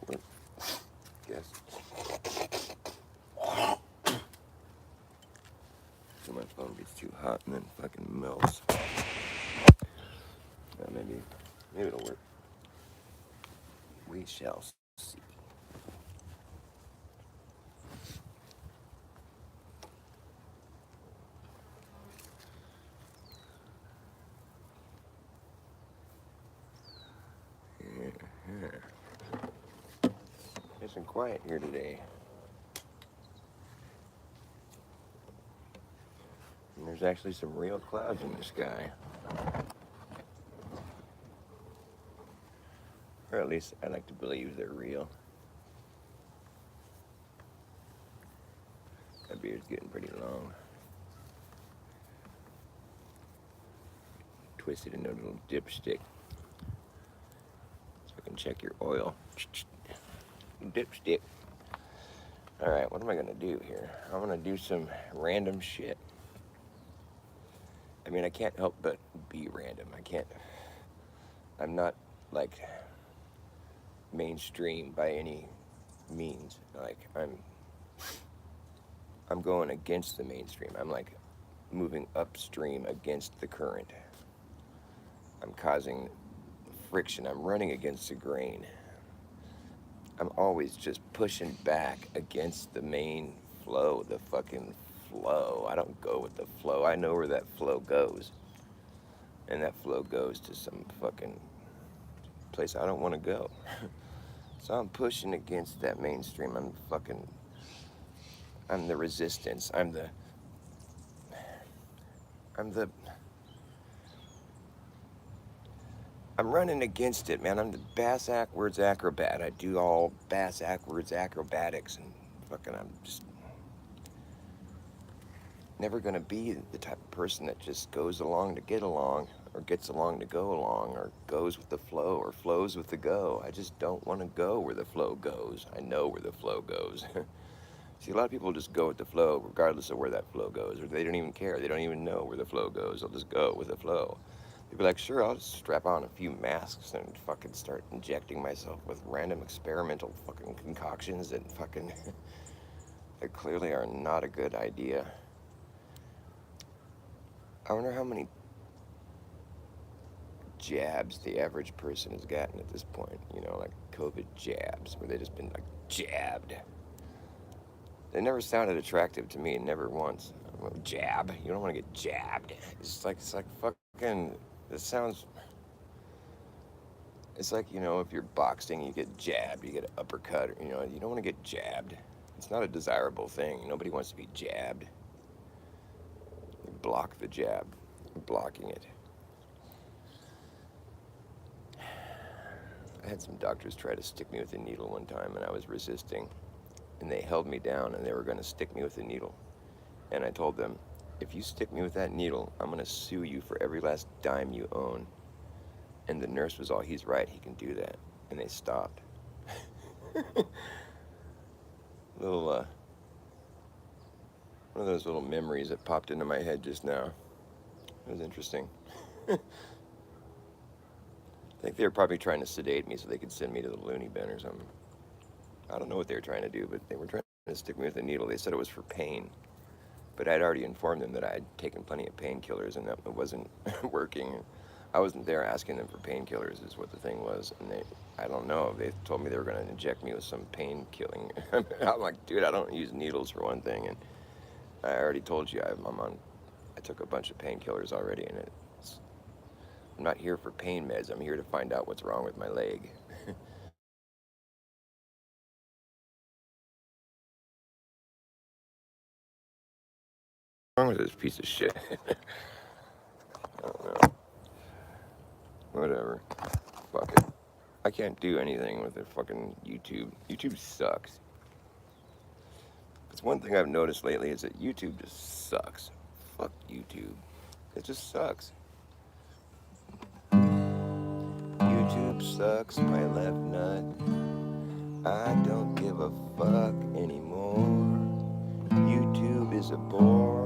work. Guess. So my phone gets too hot and then fucking melts. Maybe it'll work. We shall see. Nice and quiet here today. And there's actually some real clouds in the sky. Or at least I like to believe they're real. My beard's getting pretty long. Twist it into a little dipstick. So I can check your oil. Dipstick. Alright, what am I gonna do here? I'm gonna do some random shit. I mean, I can't help but be random. I'm not like mainstream by any means. Like I'm going against the mainstream. I'm like moving upstream against the current. I'm causing friction. I'm running against the grain. I'm always just pushing back against the main flow, the fucking flow. I don't go with the flow. I know where that flow goes. And that flow goes to some fucking place I don't want to go. So I'm pushing against that mainstream. I'm the resistance. I'm running against it, man. I'm the bass-ackwards acrobat. I do all bass-ackwards acrobatics and fucking, I'm just never gonna be the type of person that just goes along to get along, or gets along to go along, or goes with the flow, or flows with the go. I just don't want to go where the flow goes. I know where the flow goes. See, a lot of people just go with the flow regardless of where that flow goes, or they don't even care. They don't even know where the flow goes. They'll just go with the flow. They'll be like, sure, I'll just strap on a few masks and fucking start injecting myself with random experimental fucking concoctions that fucking that clearly are not a good idea. I wonder how many jabs the average person has gotten at this point, you know, like COVID jabs, where they just been like jabbed. They never sounded attractive to me, never once. Jab, you don't want to get jabbed. It's like fucking, it sounds, it's like, you know, if you're boxing, you get jabbed, you get an uppercut, you know, you don't want to get jabbed. It's not a desirable thing. Nobody wants to be jabbed. You block the jab, you're blocking it. I had some doctors try to stick me with a needle one time, and I was resisting. And they held me down, and they were going to stick me with a needle. And I told them, if you stick me with that needle, I'm going to sue you for every last dime you own. And the nurse was all, he's right, he can do that. And they stopped. Little, one of those little memories that popped into my head just now. It was interesting. I think they were probably trying to sedate me so they could send me to the loony bin or something. I don't know what they were trying to do, but they were trying to stick me with a needle. They said it was for pain. But I'd already informed them that I had taken plenty of painkillers and that it wasn't working. I wasn't there asking them for painkillers is what the thing was. And I don't know, they told me they were going to inject me with some pain killing. I'm like, dude, I don't use needles for one thing. And I already told you I took a bunch of painkillers already. And I'm not here for pain meds. I'm here to find out what's wrong with my leg. What's wrong with this piece of shit? I don't know. Whatever. Fuck it. I can't do anything with the fucking YouTube. YouTube sucks. It's one thing I've noticed lately is that YouTube just sucks. Fuck YouTube. It just sucks. YouTube sucks, my left nut. I don't give a fuck anymore. YouTube is a bore.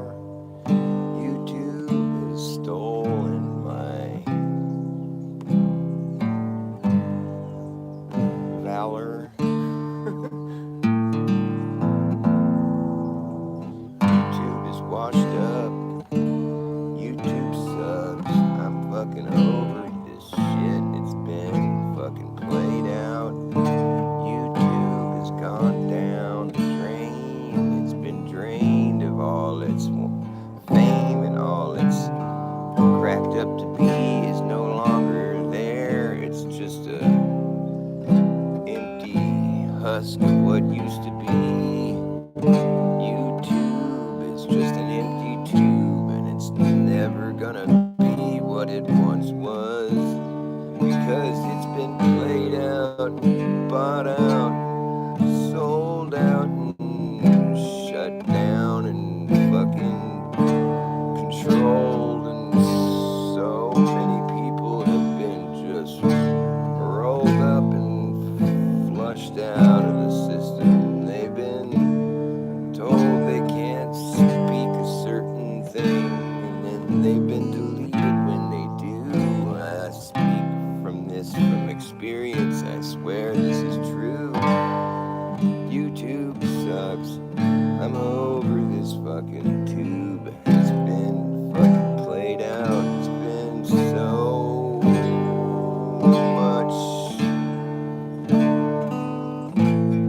YouTube has stolen my valor. husk of what used to be. YouTube is just an empty tube, and it's never gonna be what it once was, because it's been played out, bought out, sold out, and shut down, and fucking controlled, and so many people have been just rolled up and flushed out of the system. They've been told they can't speak a certain thing, and then they've been deleted when they do. I speak from experience, I swear this is true. YouTube sucks. I'm over this fucking tube. It's been fucking played out. It's been so much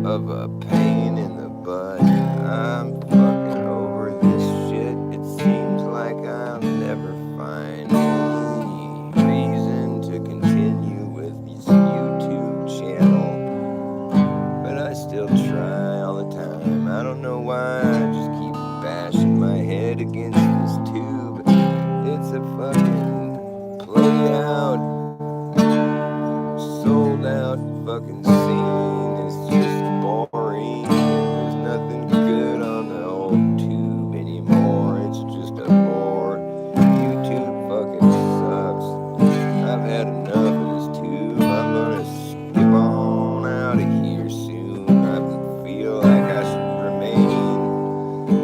of a pain in the butt. I'm fucking over this shit. It seems like I'll never find any reason to continue with this YouTube channel, but I still try all the time. I don't know why, I just keep bashing my head against this tube. It's a fucking played out, sold out fucking scene. It's just boring. There's nothing good on the old tube anymore. It's just a bore. YouTube fucking sucks. I've had enough of this tube. I'm gonna skip on out of here soon. I feel like I should remain.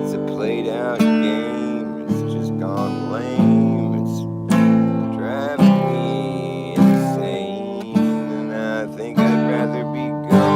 It's a played out game. It's just gone lame. It's driving me insane, and I think I'd rather be gone.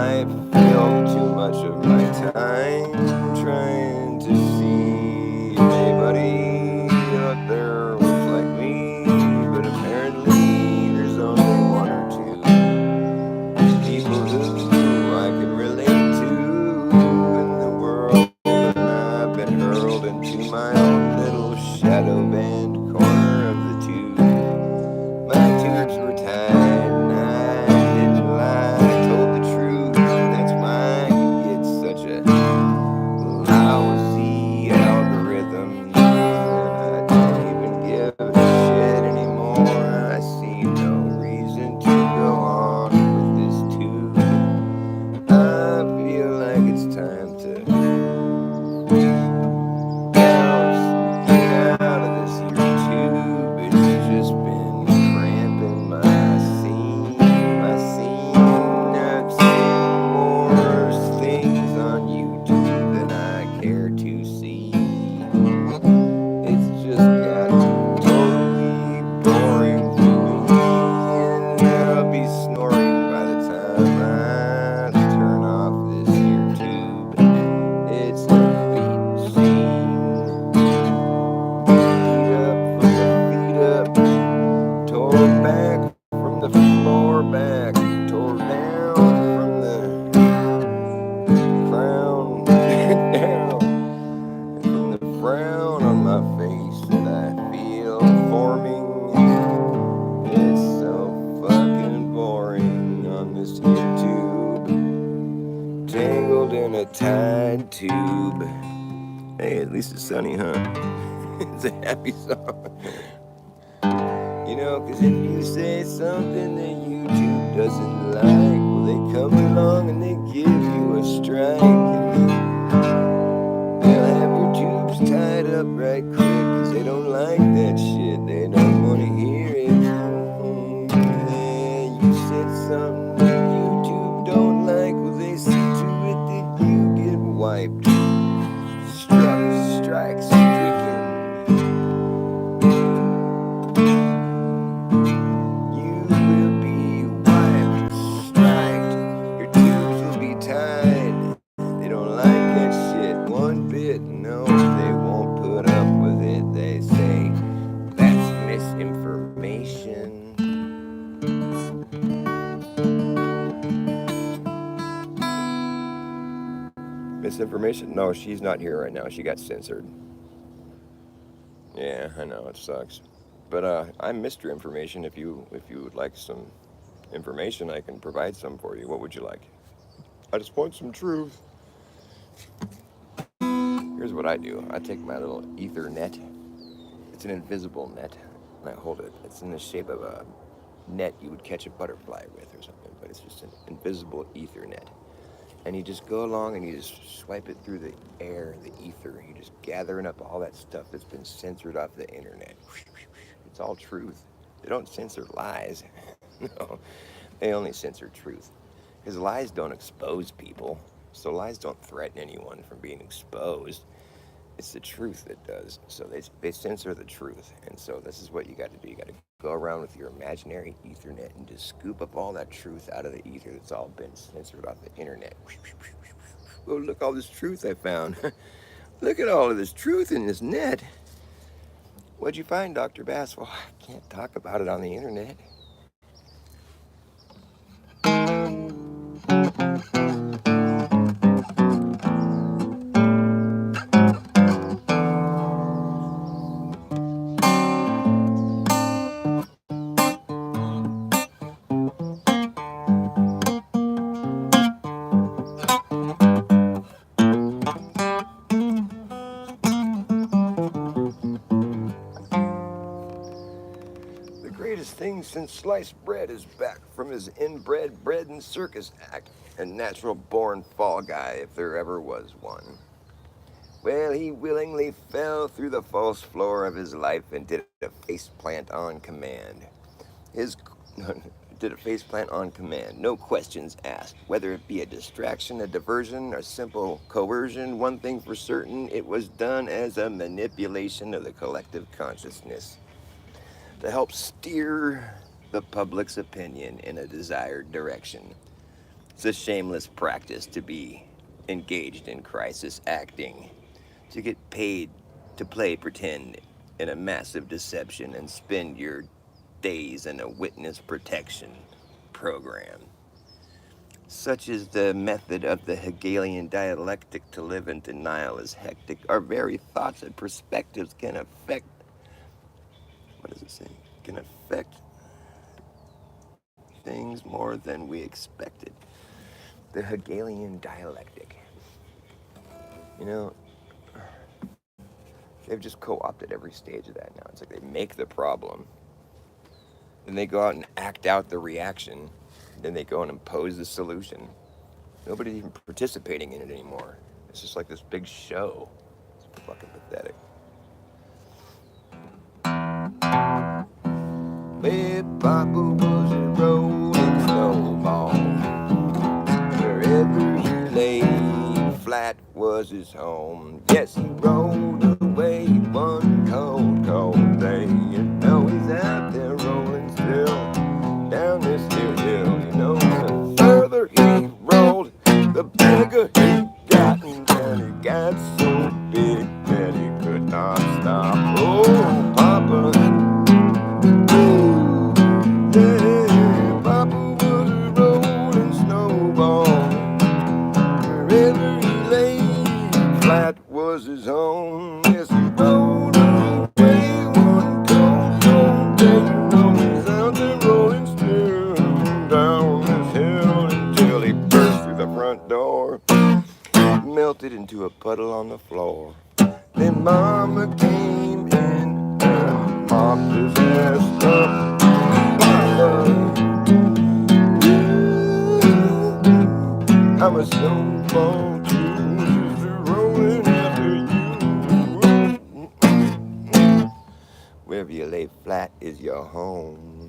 I filled too much of my time trying to see if anybody out there was like me, but apparently there's only one or two people who I can relate to in the world, and I've been hurled into my own little shadow band corner of the tube. My tubes were tied, and I didn't lie. I told the truth, and that's why I could get such a lousy algorithm. And I don't even give a shit anymore. I see no reason to go on with this tube. I feel like it's time to bounce, get out of this here tube. It's just been cramping my scene, my scene. I've seen more things on YouTube than I care to see. It's just got totally boring to me, and I'll be snoring by the time I turn off this here tube. It's a beat scene, beat up from the feet up, tore back from the floor back, tore down from the crown down, and from the frown on my face that I feel forming. It's so fucking boring on this here tube, tangled in a tied tube. Hey, at least it's sunny, huh? It's a happy song. You know, 'cause if you say something that YouTube doesn't like, well, they come along and they give you a strike. And they'll have your tubes tied up right quick, 'cause they don't like that shit. They don't want to hear it. Yeah, you said something that YouTube don't like, well, they see to it that you get wiped. Strike, stricken. You will be wiped, striked. Your tubes will be tied. They don't like that shit one bit. No, they won't put up with it. They say that's misinformation. Misinformation? No, she's not here right now. She got censored. Yeah, I know it sucks. But I'm Mr. Information. If you would like some information, I can provide some for you. What would you like? I just want some truth. Here's what I do. I take my little ether net. It's an invisible net, and I hold it. It's in the shape of a net you would catch a butterfly with or something, but it's just an invisible ether net. And you just go along and you just swipe it through the air, the ether. You're just gathering up all that stuff that's been censored off the internet. It's all truth. They don't censor lies. No, they only censor truth. Because lies don't expose people. So lies don't threaten anyone from being exposed. It's the truth that does. So they censor the truth. And so this is what you got to do. You got to go around with your imaginary ethernet and just scoop up all that truth out of the ether that's all been censored off the internet. Oh, look, all this truth I found. Look at all of this truth in this net. What'd you find, Dr. Bass? Well, I can't talk about it on the internet. The greatest thing since sliced bread is back from his inbred bread and circus act, a natural born fall guy if there ever was one. Well, he willingly fell through the false floor of his life and did a face plant on command. His did a face plant on command, no questions asked. Whether it be a distraction, a diversion, or simple coercion, one thing for certain, it was done as a manipulation of the collective consciousness to help steer the public's opinion in a desired direction. It's a shameless practice to be engaged in crisis acting, to get paid to play pretend in a massive deception and spend your days in a witness protection program. Such is the method of the Hegelian dialectic to live in denial is hectic. Our very thoughts and perspectives can affect, what does it say? Can affect things more than we expected. The Hegelian dialectic. You know, they've just co-opted every stage of that now. It's like they make the problem, then they go out and act out the reaction, then they go and impose the solution. Nobody's even participating in it anymore. It's just like this big show. It's fucking pathetic. Hey, Papa was a rolling snowball. Wherever he lay, flat was his home. Yes, he rolled away one cold, cold day. You know he's out there rolling still down this hill. You know the further he rolled, the bigger he got, and then he got so big that he could not stop. Oh, Papa. Yeah, Papa was a rolling snowball. Wherever he lay, flat was his home. Yes, he rolled away one cold, cold day. You know he's out there rolling still down this hill until he burst through the front door, melted into a puddle on the floor. Then Mama came in and mopped his ass up. I'm a snowball too, just rolling after you. Wherever you lay flat is your home.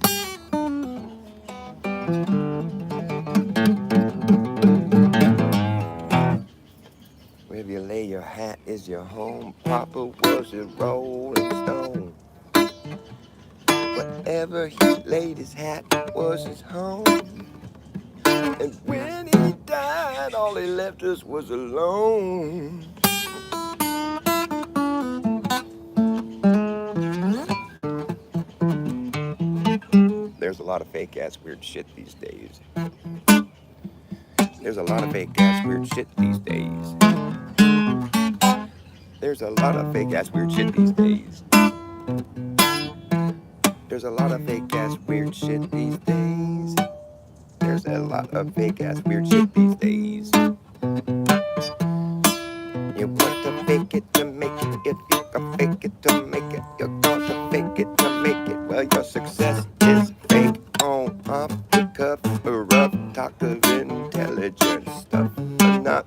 Wherever you lay your hat is your home. Papa was a rolling stone. Wherever he laid his hat was his home. And when he died, all he left us was alone. There's a lot of fake ass weird shit these days. There's a lot of fake ass weird shit these days. There's a lot of fake ass weird shit these days. There's a lot of fake ass weird shit these days. There's a lot of fake ass weird shit these days. You want to fake it to make it. If you can fake it to make it, you're going to fake it to make it. Well, your success is fake on off the cuff, a rough talk of intelligence stuff. Not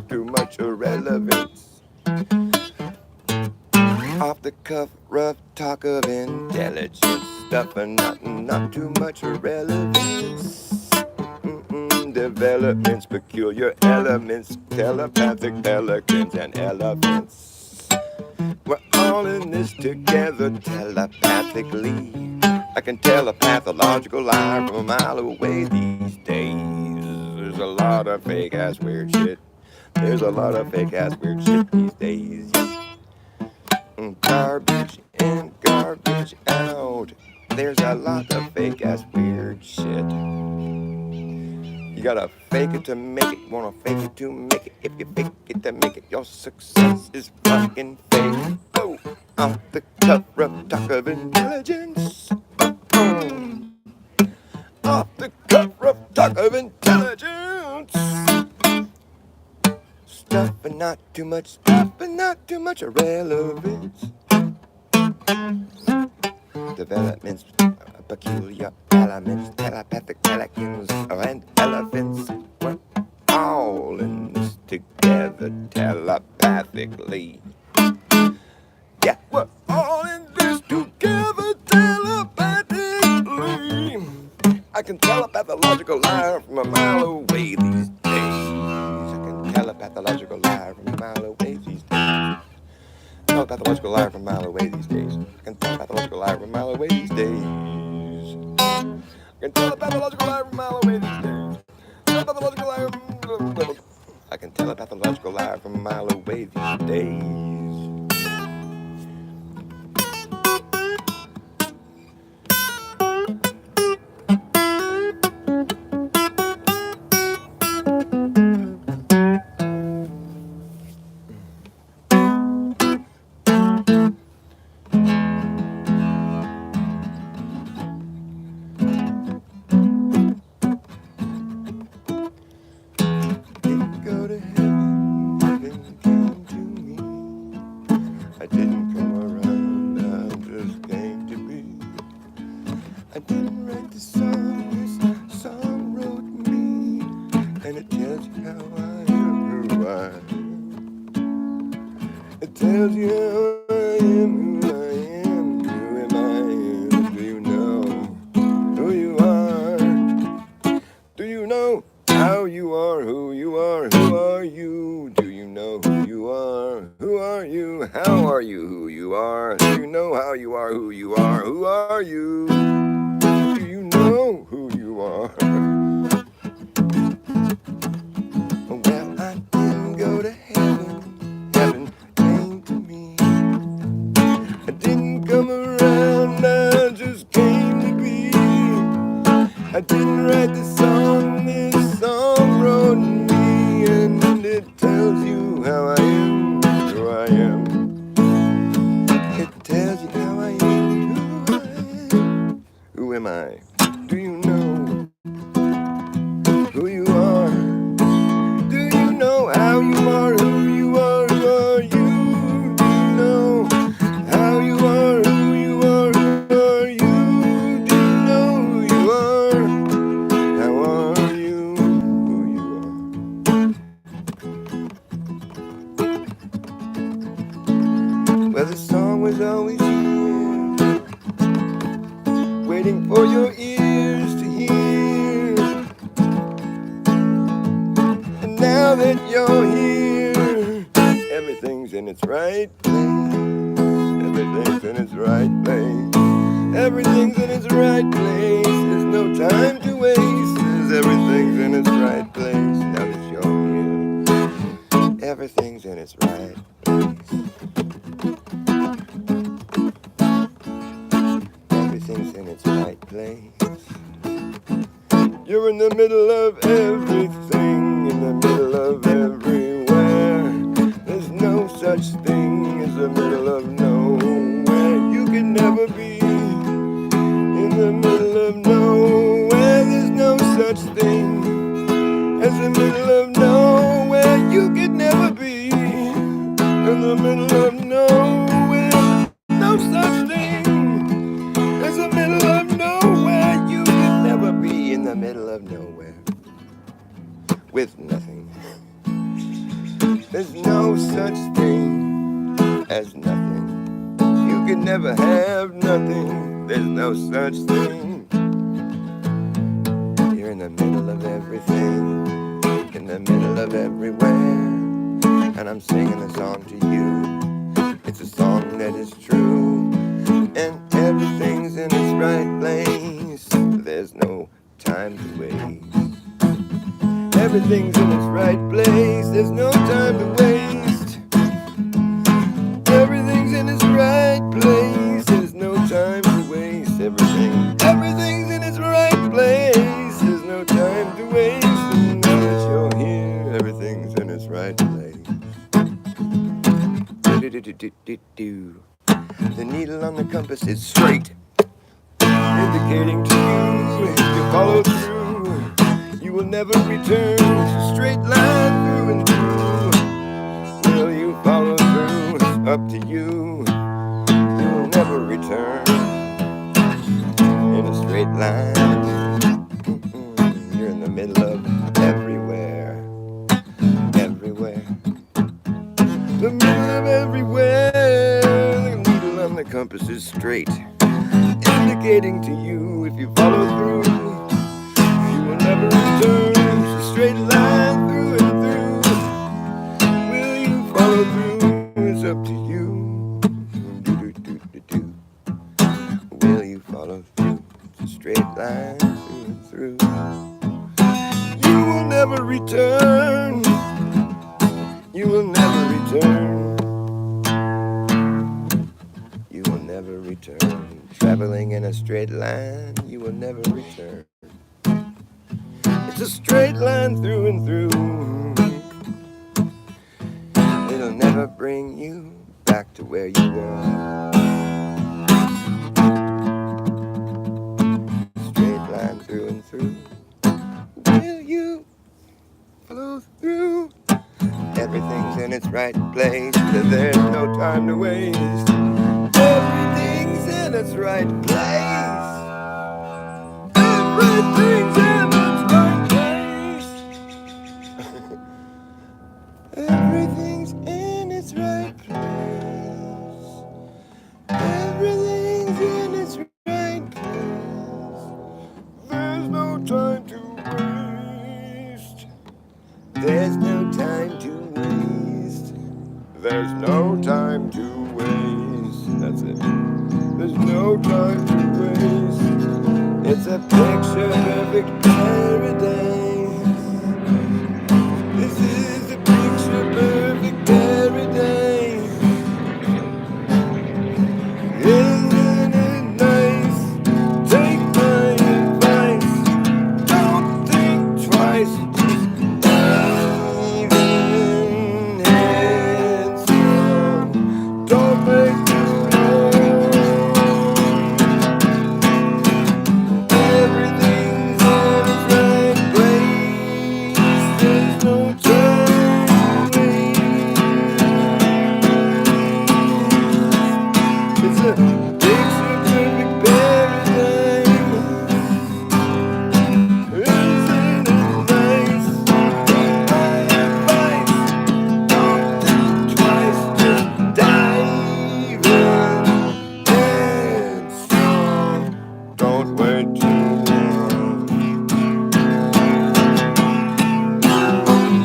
too much irrelevance. Off the cuff, rough talk of intelligence stuff, and not too much irrelevance. Developments, peculiar elements, telepathic pelicans and elephants. We're all in this together telepathically. I can tell a pathological lie from a mile away these days. There's a lot of fake ass weird shit. There's a lot of fake ass weird shit these days. Garbage in, garbage out. There's a lot of fake ass weird shit. You gotta fake it to make it, wanna fake it to make it. If you fake it to make it, your success is fucking fake. Oh, off the cuff, rough talk of intelligence. Off the cuff, rough talk of intelligence. Stuff and not too much stuff and not too much irrelevance. Developments, peculiar elements, telepathic pelicans and elephants. We're all in this together telepathically. Yeah, we're all in this together telepathically. I can tell a pathological lie from a mile away these days. I can tell a pathological lie from a mile away these days. Tell a pathological lie from a mile away these days. I can tell a pathological lie from a mile away these days. I can tell a pathological lie from a mile away these days. pathological liar. I can tell a pathological liar from a mile away these days. Didn't go to heaven, heaven came to me. I didn't come around, I just came to be. I didn't write the song, this song wrote me. And it tells you how I am, who I am. It tells you how I am, who I am, who am I am. Do you know who you are? Do you know how you are, who you are, who are you? Do you know who you are, who are you? How are you, who you are? Do you know how you are, who you are, who are you? Do you know who you are? Well, I didn't go to heaven, heaven came to me. I didn't come around, I just came to be. I didn't write the song, this song wrote me. And it tells you how I am, who I am. It tells you how I am, who I am. Who am I? Do you know who you are? Do you know how you are, who you are, who are you? Do you know how you are, who you are, who are you? Do you know who you are? How are you, who you are? Well, the song was always here, waiting for your ears to hear. And now that you're here, everything's in its right place. Everything's in its right place. Everything's in its right place. There's no time to waste. Everything's in its right place. Now that you're here, everything's in its right place. Everything's in its right place. You're in the middle of everything, in the middle of everywhere. There's no such thing as the middle of nowhere. You can never be in the middle of nowhere. There's no such thing as the middle of nowhere. You can never be in the middle of nowhere. No such thing as the middle of nowhere. You can never be in the middle of nowhere with nothing. There's no such thing as nothing. You can never have nothing. There's no such thing. You're in the middle of everything, in the middle of everywhere. And I'm singing a song to you. It's a song that is true. And everything's in its right place. There's no time to waste. Everything's in its right place. There's no time to waste. Everything's in its right place. There's no time to waste. Everything's in its right place. There's no time to waste. And now that you're here, everything's in its right place. The needle on the compass is straight, indicating to you if you follow through, you will never return. It's a straight line through and through. Will you follow through? It's up to you. You will never return in a straight line. You're in the middle of everywhere, everywhere. The middle of everywhere. The needle on the compass is straight, indicating to you if you follow through, you will never return. It's a straight line through and through. Will you follow through? It's up to you. Will you follow through? It's a straight line through and through. You will never return. You will never return. You will never return. Traveling in a straight line, you will never return. It's a straight line through and through. It'll never bring you back to where you were. Straight line through and through. Will you flow through? Everything's in its right place. There's no time to waste. Everything's in its right place. Everything's in its right place. Everything's in its right place. Everything's in its right place. There's no time to waste. There's no time to waste. There's no time to waste. That's it. There's no time to waste. It's a picture perfect paradise. This is a picture perfect paradise. Isn't it nice? Take my advice. Don't think twice. Just dive in headstrong. Don't make too long. Everything's in its right place. There's no time to waste. It's a picture perfect paradise. Isn't it nice? Take my advice. Don't think twice. Just dive in headstrong. Don't wait too long.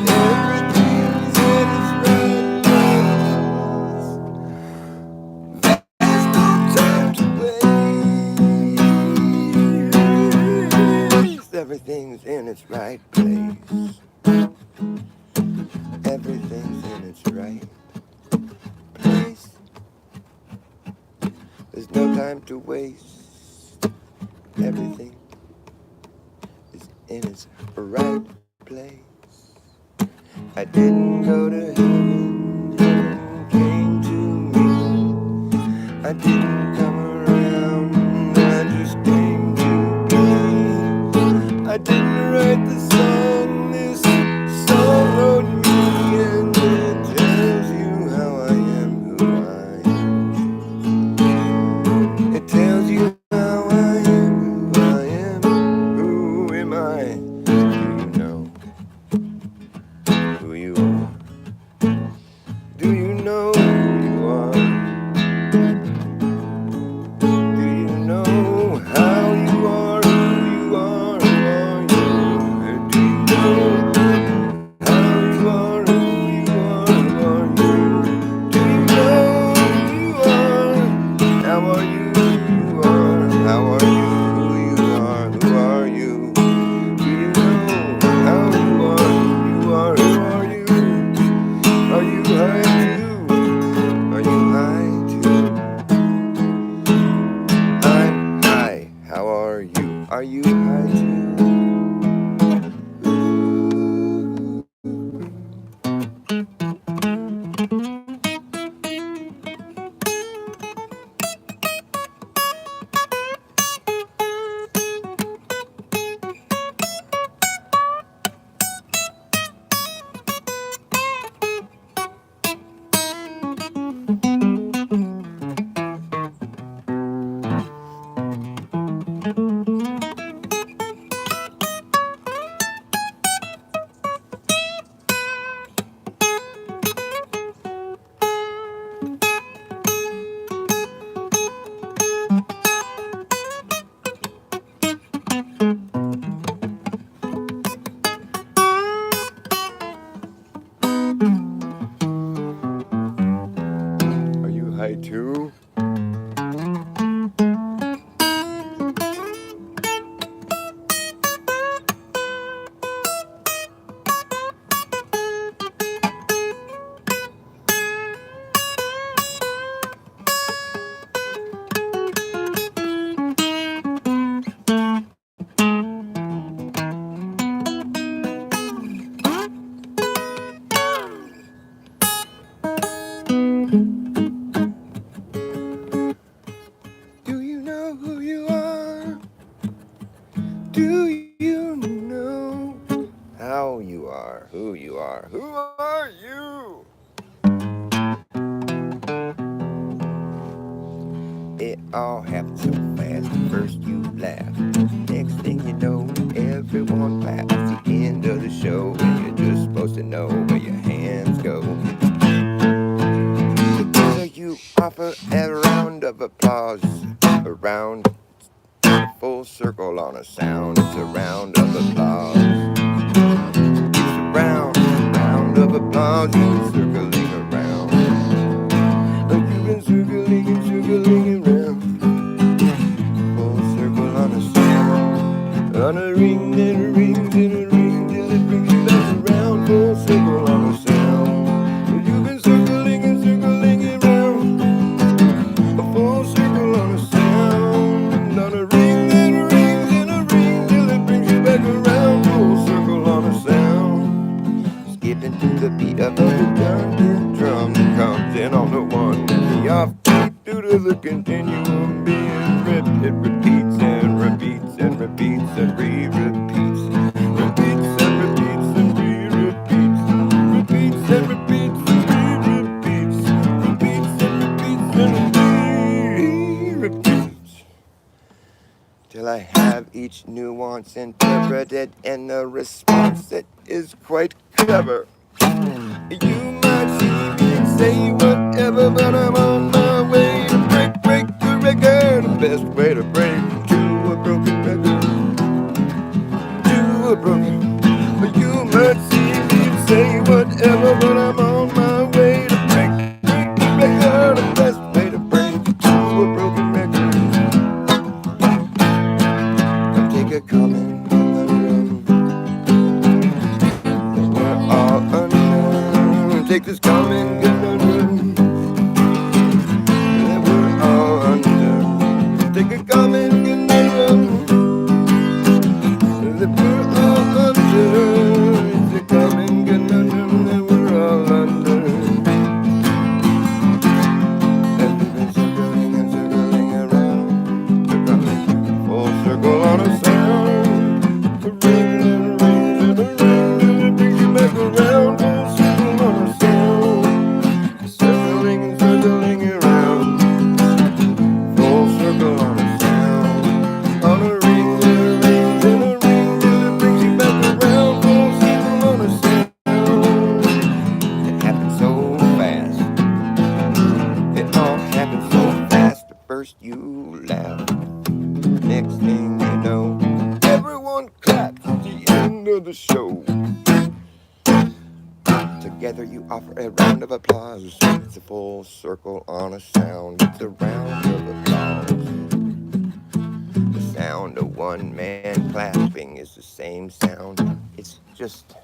Everything's in its right place. There's no time to waste. Everything's in its right place. Everything's in its right place. There's no time to waste. Everything is in its right place. I didn't go to heaven, heaven came to me. I didn't come around, I just came to be. I didn't write the song, this song wrote me, and it tells you how I am, who I am. It tells you how I am, who I am. Who am I? Do you know who you are? Do you know who you are? Do you know how you are? Who you are? Who are you? Do you know how you are? Who you are? Who are you? Do you know who you are? How are you? Who you are? How are you? Who you are? Who are you? Do you know how you are? Who you are? Who are you? Are you high too? Are you high too? I'm high. How are you? Are you high too? Are you high too? you are, who you are, who are you? It all happened so fast. At first you laugh, next thing you know, everyone claps. It's the end of the show, and you're just supposed to know where your hands go. So you offer a round of applause, around a full circle on a sound. It's a round of applause. It's a round of applause. You're circling around. You've been circling and circling around. Full circle on a sound. On a ring, then a ring, then a ring, till it brings you back around. Full circle on a sound. You've been circling and circling around. A full circle on a sound. On a ring, then a ring, then a ring, till it brings you back around. Full circle on a sound. Skipping to the beat of the drum that comes in on the one and the off beat due to the continuum being ripped. It repeats and repeats and repeats and re-repeats. Repeats and repeats and re-repeats. Repeats and repeats and re-repeats. Repeats and repeats and re-repeats. Till I have each nuance interpreted in a response that is quite clever. You might see me and say whatever, but I'm on my way to break the record. The best way to break to a broken record. To a broken. You might see me and say whatever, but I'm on my way to break the record. The best way to break to a broken record. I'll take a comment on we're all under. Take this comment conundrum that we're all under. Take a comment conundrum that we're all under. It's a comment conundrum that we're all under. And we've been circling and circling around. Circling full circle on a sound. A ring and a ring and a ring and it brings you back around. Full circle on a sound. Circling and circling around. Full circle on a sound. On a ring and a ring and a ring till it brings you back around. Full circle on a sound. It happened so fast. It all happened so fast. At first you laugh. Next thing you know, everyone claps at the end of the show. Together you offer a round of applause. It's a full circle on a sound. It's a round of applause. The sound of one man clapping is the same sound. It's just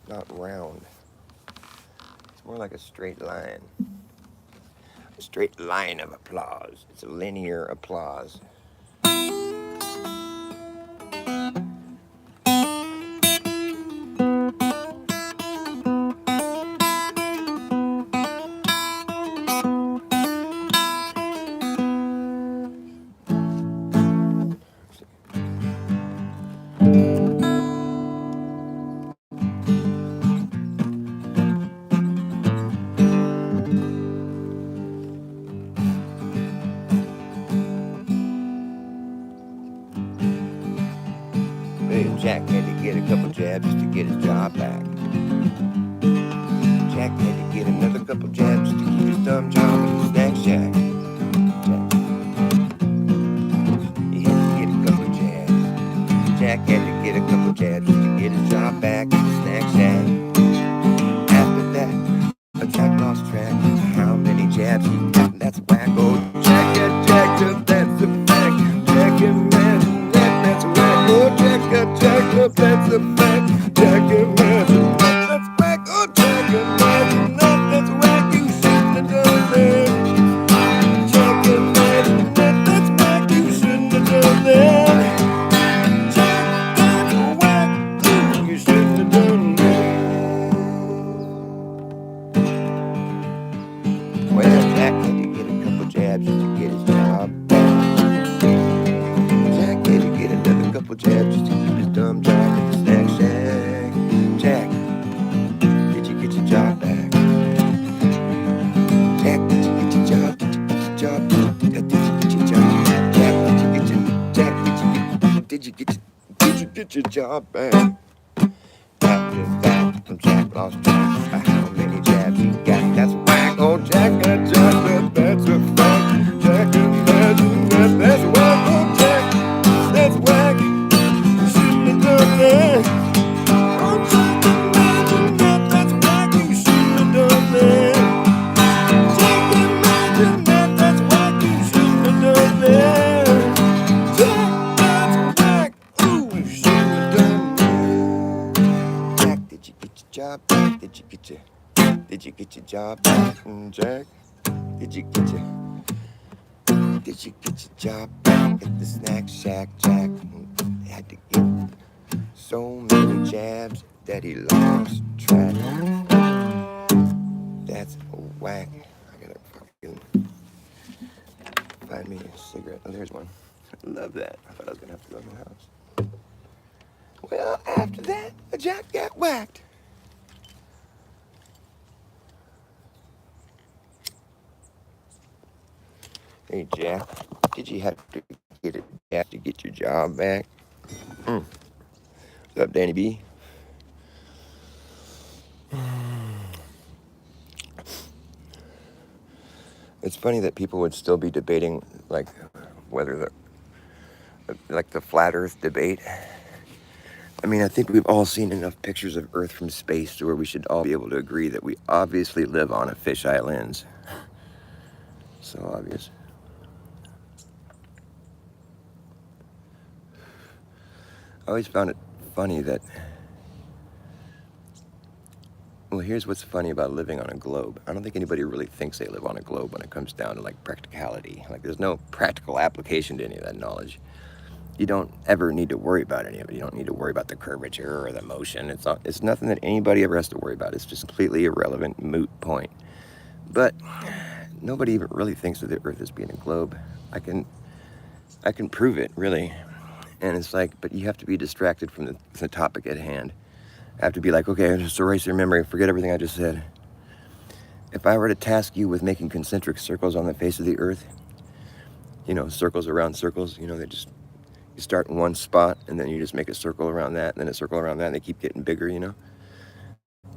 not round. It's more like a straight line. A straight line of applause. It's a linear applause. Jack had to get a couple jabs just to get his job back. Jack had to get another couple jabs just to keep his dumb job at the snack shack. Jack. He had to get a couple jabs. Jack had to get a couple jabs just to get his job back at the snack shack. After that, Jack lost track of how many jabs he got. That's wacko. Jack got jacked up, that's a fact. Jack imagined that's whack. Oh, Jack got jacked up, that's a fact. Jack imagined that's whack. Oh, Jack imagined that's whack. You shouldn't have done that. Jack imagined that's whack. You shouldn't have done that. Jack, that's whack. You shouldn't have done Jack, did you get your job back? Jack, did you get your job? Did you get your job? Did you get your job? Jack, did you get your Jack, did you get your job back? After that, Jack lost track of how many jabs he got. That's whack. Oh, Jack got jabbed, that's a fact. Jack imagine that, that's whack. Oh, Jack, that's whack. You shouldn't have done that. Oh, Jack imagine that, that's whack. You shouldn't have done that. Jack imagine that, that's whack. You shouldn't have done that. Jack, that's whack. Ooh, you shouldn't have done that. Jack, did you get your job back? Did you get your job back? Jack, did you get your job back at the snack shack? Jack had to get so many jabs that he lost track. That's whack. I gotta fucking find me a cigarette. Oh, there's one. I love that. I thought I was gonna have to go in the house. Well, after that, Jack got whacked. Hey, Jack, did you have to get it back to get your job back? What's up, Danny B? It's funny that people would still be debating, like, whether the flat Earth debate. I mean, I think we've all seen enough pictures of Earth from space to where we should all be able to agree that we obviously live on a fisheye lens. So obvious. I always found it funny that, well, here's what's funny about living on a globe. I don't think anybody really thinks they live on a globe when it comes down to, like, practicality. Like, there's no practical application to any of that knowledge. You don't ever need to worry about any of it. You don't need to worry about the curvature or the motion. It's nothing that anybody ever has to worry about. It's just a completely irrelevant, moot point. But nobody even really thinks of the Earth as being a globe. I can prove it, really. And it's like, but you have to be distracted from the topic at hand. I have to be like, okay, just erase your memory, forget everything I just said. If I were to task you with making concentric circles on the face of the Earth, circles around circles, you start in one spot, and then you just make a circle around that, and then a circle around that, and they keep getting bigger,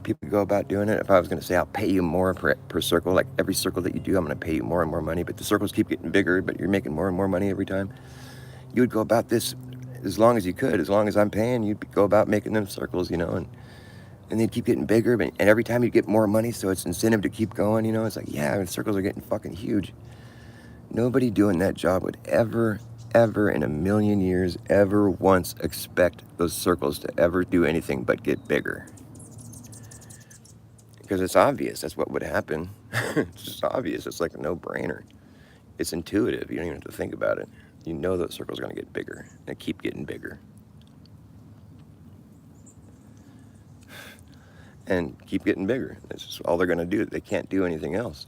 People go about doing it. If I was going to say, I'll pay you more per circle, like every circle that you do, I'm going to pay you more and more money, but the circles keep getting bigger, but you're making more and more money every time. You would go about this as long as you could. As long as I'm paying, you'd go about making them circles, and they'd keep getting bigger, and every time you'd get more money, so it's incentive to keep going, It's like, yeah, the circles are getting fucking huge. Nobody doing that job would ever in a million years, ever once expect those circles to ever do anything but get bigger. Because it's obvious that's what would happen. It's just obvious. It's like a no-brainer. It's intuitive. You don't even have to think about it. You know those circles are going to get bigger. They keep getting bigger. And keep getting bigger. That's just all they're going to do. They can't do anything else.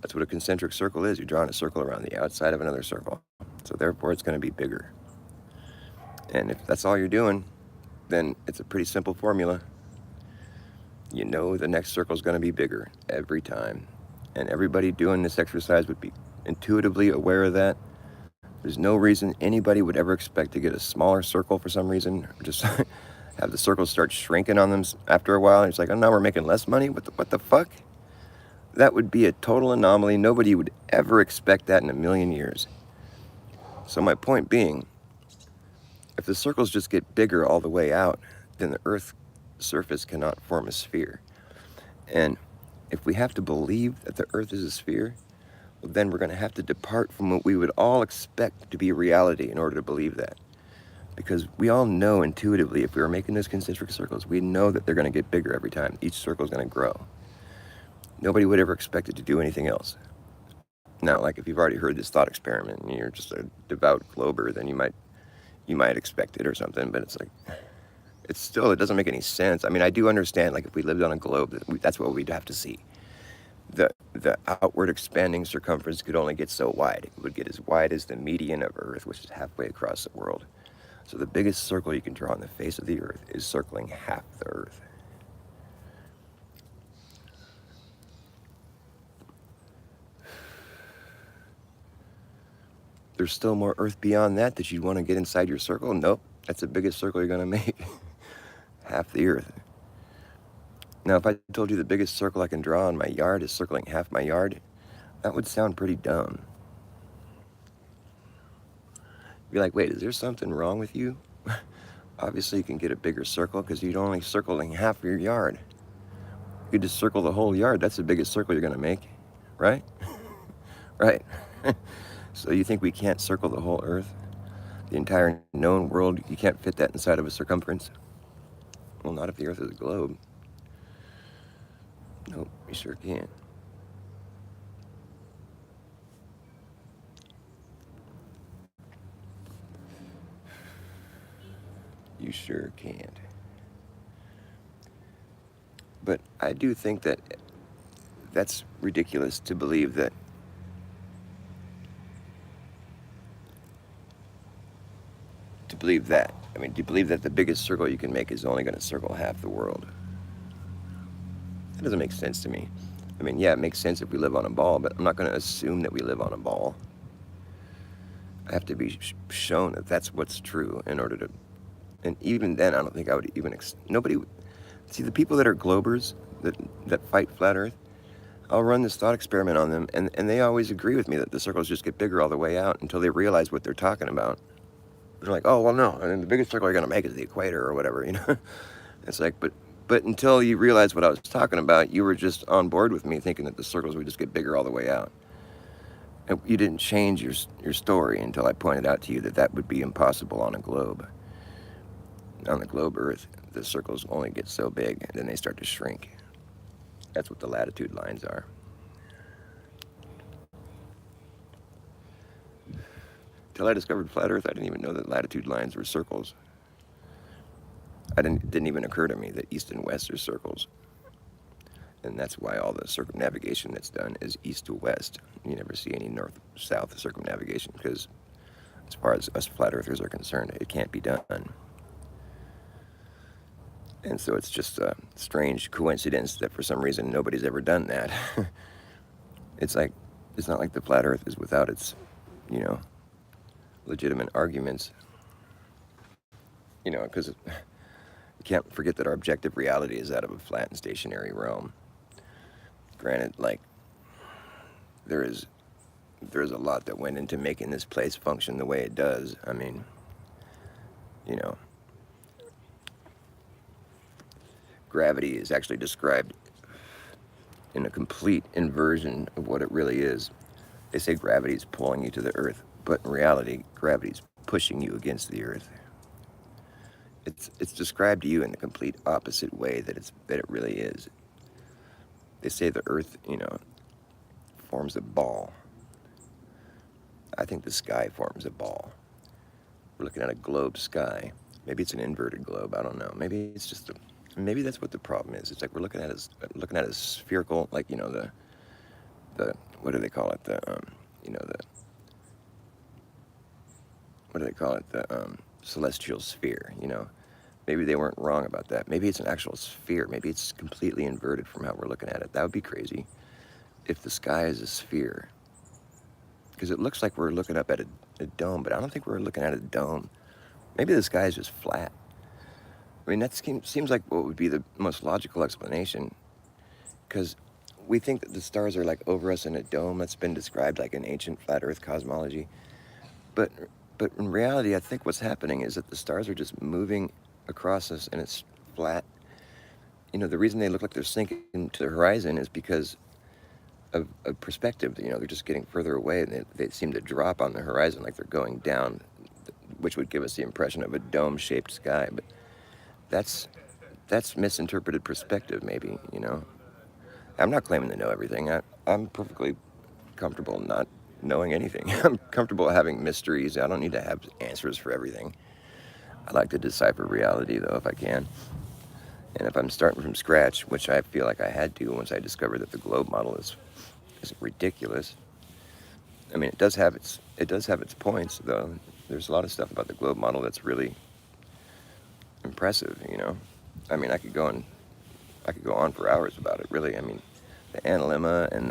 That's what a concentric circle is. You're drawing a circle around the outside of another circle. So therefore, it's going to be bigger. And if that's all you're doing, then it's a pretty simple formula. You know the next circle is going to be bigger every time. And everybody doing this exercise would be intuitively aware of that. There's no reason anybody would ever expect to get a smaller circle for some reason, or just have the circles start shrinking on them after a while. And it's like, oh, now we're making less money? What the fuck? That would be a total anomaly. Nobody would ever expect that in a million years. So my point being, if the circles just get bigger all the way out, then the Earth's surface cannot form a sphere. And if we have to believe that the Earth is a sphere, well, then we're going to have to depart from what we would all expect to be reality in order to believe that. Because we all know intuitively, if we were making those concentric circles, we know that they're going to get bigger every time. Each circle is going to grow. Nobody would ever expect it to do anything else. Now, like if you've already heard this thought experiment and you're just a devout glober, then you might expect it or something, but it's like, it doesn't make any sense. I mean, I do understand, like if we lived on a globe, that's what we'd have to see. The outward expanding circumference could only get so wide. It would get as wide as the median of Earth, which is halfway across the world. So So the biggest circle you can draw on the face of the Earth is circling half the Earth. There's still more Earth beyond that you'd want to get inside your circle? Nope, that's the biggest circle you're going to make. Half the Earth. Now, if I told you the biggest circle I can draw on my yard is circling half my yard, that would sound pretty dumb. You'd be like, wait, is there something wrong with you? Obviously, you can get a bigger circle because you'd only circling half of your yard. You could just circle the whole yard. That's the biggest circle you're going to make, right? Right. So you think we can't circle the whole Earth? The entire known world, you can't fit that inside of a circumference? Well, not if the Earth is a globe. Nope, you sure can't. You sure can't. But I do think that that's ridiculous to believe that I mean, do you believe that the biggest circle you can make is only going to circle half the world? That doesn't make sense to me. I mean, yeah, it makes sense if we live on a ball, but I'm not going to assume that we live on a ball. I have to be shown that that's what's true in order to, and even then, I don't think I would even, see, the people that are globers, that fight flat Earth, I'll run this thought experiment on them, and they always agree with me that the circles just get bigger all the way out until they realize what they're talking about. They're like, oh, well, no, I mean, the biggest circle you're going to make is the equator or whatever, you know? It's like, but until you realize what I was talking about, you were just on board with me thinking that the circles would just get bigger all the way out. And you didn't change your story until I pointed out to you that that would be impossible on a globe. On the globe Earth, the circles only get so big, and then they start to shrink. That's what the latitude lines are. Until I discovered flat Earth, I didn't even know that latitude lines were circles. It didn't even occur to me that east and west are circles. And that's why all the circumnavigation that's done is east to west. You never see any north-south circumnavigation because as far as us flat earthers are concerned, it can't be done. And so it's just a strange coincidence that for some reason nobody's ever done that. It's not like the flat earth is without its, legitimate arguments. Because you can't forget that our objective reality is that of a flat and stationary realm. Granted, there's a lot that went into making this place function the way it does. I mean, gravity is actually described in a complete inversion of what it really is. They say gravity is pulling you to the earth, but in reality, gravity is pushing you against the earth. It's described to you in the complete opposite way that it really is. They say the earth, forms a ball. I think the sky forms a ball. We're looking at a globe sky. Maybe it's an inverted globe. I don't know. Maybe it's just maybe that's what the problem is. It's like we're looking at a spherical, the what do they call it? The celestial sphere. Maybe they weren't wrong about that. Maybe it's an actual sphere. Maybe it's completely inverted from how we're looking at it. That would be crazy if the sky is a sphere. Because it looks like we're looking up at a dome, but I don't think we're looking at a dome. Maybe the sky is just flat. I mean, that seems like what would be the most logical explanation. Because we think that the stars are over us in a dome. That's been described like in ancient flat earth cosmology. But in reality, I think what's happening is that the stars are just moving across us and it's flat. The reason they look like they're sinking to the horizon is because of perspective. They're just getting further away and they seem to drop on the horizon like they're going down, which would give us the impression of a dome-shaped sky. But that's misinterpreted perspective, maybe, I'm not claiming to know everything. I'm perfectly comfortable not knowing anything. I'm comfortable having mysteries. I don't need to have answers for everything. I like to decipher reality, though, if I can. And if I'm starting from scratch, which I feel like I had to once I discovered that the globe model is ridiculous. I mean, it does have its points, though. There's a lot of stuff about the globe model that's really impressive, you know. I mean, I could go on for hours about it, really. I mean, the analemma and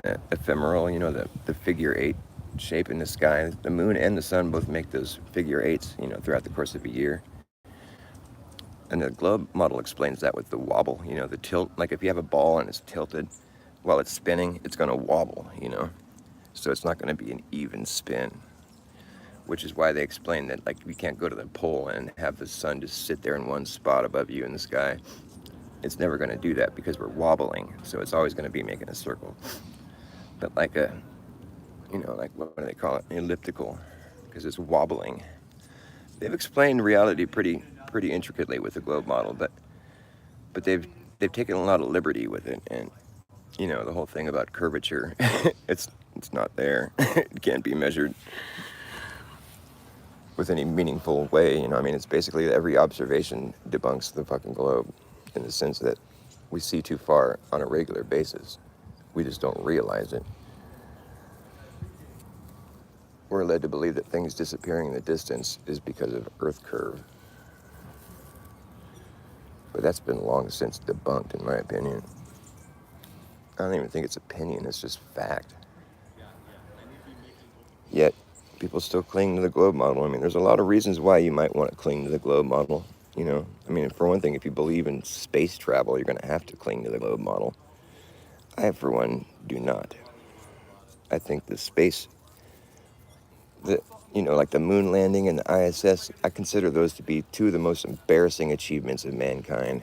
the ephemeral, you know, the figure eight shape in the sky. The moon and the sun both make those figure eights, you know, throughout the course of a year. And the globe model explains that with the wobble, you know, the tilt. Like if you have a ball and it's tilted while it's spinning, it's going to wobble, you know. So it's not going to be an even spin, which is why they explain that, like, we can't go to the pole and have the sun just sit there in one spot above you in the sky. It's never going to do that because we're wobbling, so it's always going to be making a circle. But like a, you know, like what do they call it? Elliptical, because it's wobbling. They've explained reality pretty intricately with the globe model, but they've taken a lot of liberty with it, and you know the whole thing about curvature, it's not there. It can't be measured with any meaningful way. You know, I mean, it's basically every observation debunks the fucking globe, in the sense that we see too far on a regular basis. We just don't realize it. We're led to believe that things disappearing in the distance is because of Earth curve. But that's been long since debunked, in my opinion. I don't even think it's opinion, it's just fact. Yet, people still cling to the globe model. I mean, there's a lot of reasons why you might want to cling to the globe model. You know, I mean, for one thing, if you believe in space travel, you're going to have to cling to the globe model. I, for one, do not. I think the space, you know, like the moon landing and the ISS, I consider those to be two of the most embarrassing achievements of mankind.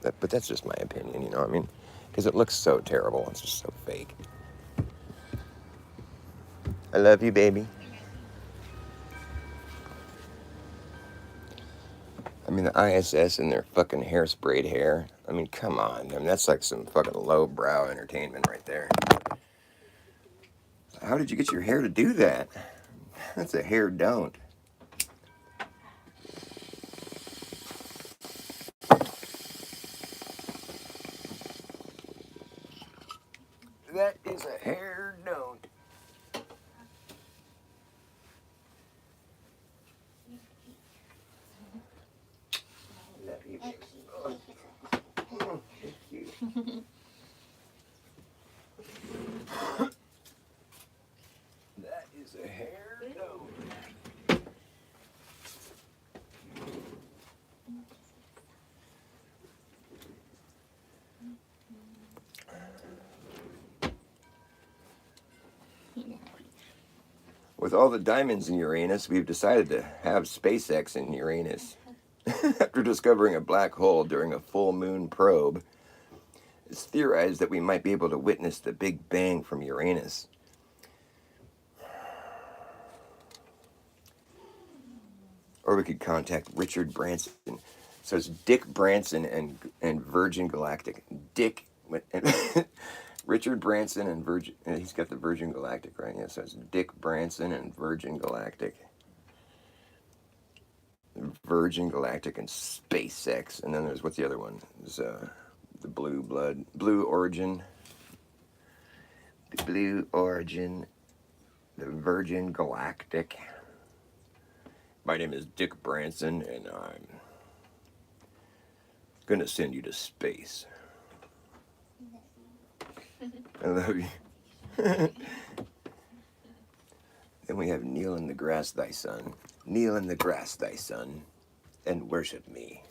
But that's just my opinion, you know what I mean? Because it looks so terrible. It's just so fake. I love you, baby. I mean, the ISS and their fucking hairsprayed hair. I mean, come on. I mean, that's like some fucking lowbrow entertainment right there. How did you get your hair to do that? That's a hair don't. That is a hair don't. Love you, baby. Oh, thank you. That is a hair don't. With all the diamonds in Uranus, we've decided to have SpaceX in Uranus. After discovering a black hole during a full moon probe, it's theorized that we might be able to witness the Big Bang from Uranus. Or we could contact Richard Branson. So it's Dick Branson and Virgin Galactic. Dick and Richard Branson and Virgin. He's got the Virgin Galactic, right? Yeah. So it's Dick Branson and Virgin Galactic. Virgin Galactic and SpaceX. And then there's what's the other one? There's the Blue Origin. The Blue Origin. The Virgin Galactic. My name is Dick Branson, and I'm gonna send you to space. I love you. Then we have kneel in the grass, thy son. Kneel in the grass, thy son, and worship me.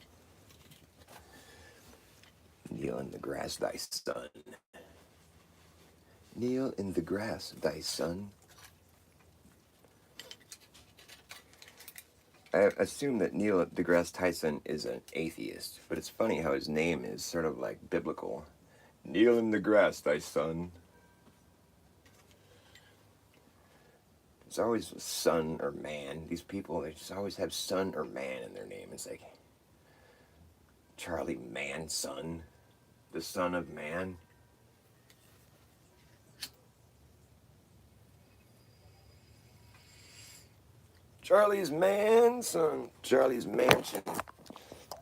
Kneel in the grass, thy son. Kneel in the grass, thy son. I assume that Neil deGrasse Tyson is an atheist, but it's funny how his name is sort of like biblical. Kneel in the grass, thy son. It's always son or man. These people, they just always have son or man in their name. It's like Charlie Manson, the son of man. Charlie's Manson. Charlie's Mansion.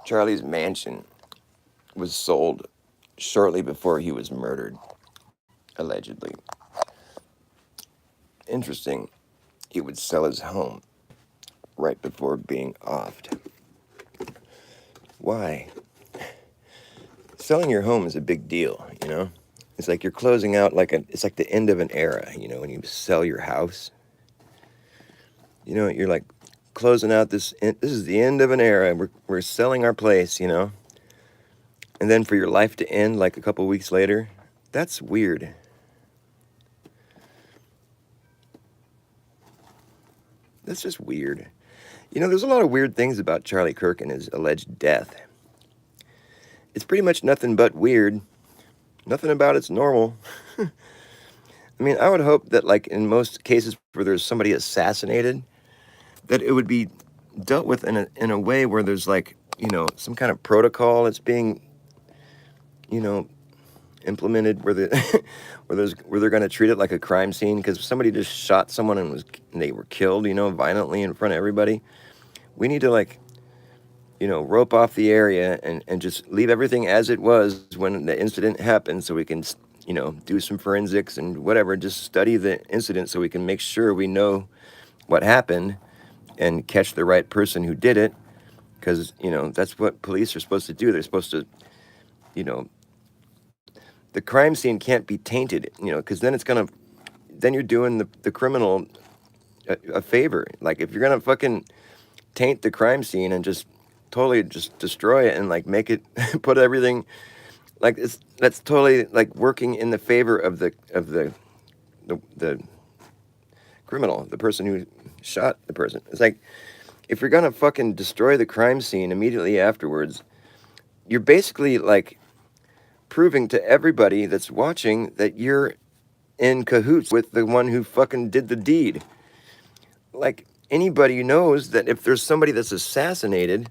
Charlie's Mansion was sold shortly before he was murdered, allegedly. Interesting. he would sell his home right before being offed. Why? Selling your home is a big deal, you know? It's like you're closing out it's like the end of an era, you know, when you sell your house. You know, you're like closing out this is the end of an era. We're selling our place, you know? And then for your life to end like a couple weeks later, that's weird. That's just weird. You know, there's a lot of weird things about Charlie Kirk and his alleged death. It's pretty much nothing but weird. Nothing about it's normal. I mean, I would hope that, like, in most cases where there's somebody assassinated, that it would be dealt with in a way where there's, like, you know, some kind of protocol that's being, you know, implemented where where they're going to treat it like a crime scene because somebody just shot someone and they were killed, you know, violently in front of everybody. We need to, like, you know, rope off the area and just leave everything as it was when the incident happened so we can, you know, do some forensics and whatever, just study the incident so we can make sure we know what happened and catch the right person who did it. Because, you know, that's what police are supposed to do. They're supposed to, you know, the crime scene can't be tainted, you know, because then you're doing the criminal a favor. Like, if you're going to fucking taint the crime scene and just totally just destroy it and like make it put everything like that's totally like working in the favor of the criminal, the person who shot the person. It's like if you're gonna fucking destroy the crime scene immediately afterwards, you're basically like proving to everybody that's watching that you're in cahoots with the one who fucking did the deed. Like anybody knows that if there's somebody that's assassinated,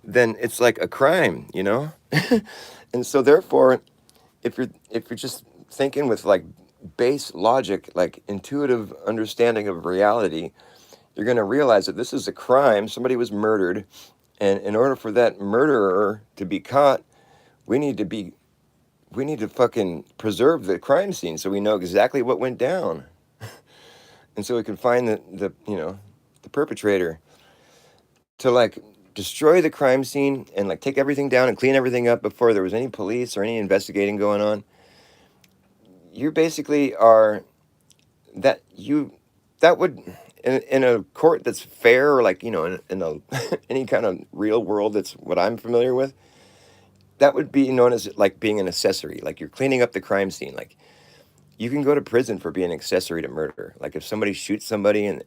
then it's like a crime, you know? And so therefore, if you're just thinking with like base logic, like intuitive understanding of reality, you're going to realize that this is a crime. Somebody was murdered, and in order for that murderer to be caught, we need to fucking preserve the crime scene so we know exactly what went down. And so we can find the you know, the perpetrator to like destroy the crime scene and like take everything down and clean everything up before there was any police or any investigating going on. You basically are that would in a court that's fair or like, you know, in a any kind of real world that's what I'm familiar with, that would be known as like being an accessory. Like you're cleaning up the crime scene. Like you can go to prison for being an accessory to murder. Like if somebody shoots somebody and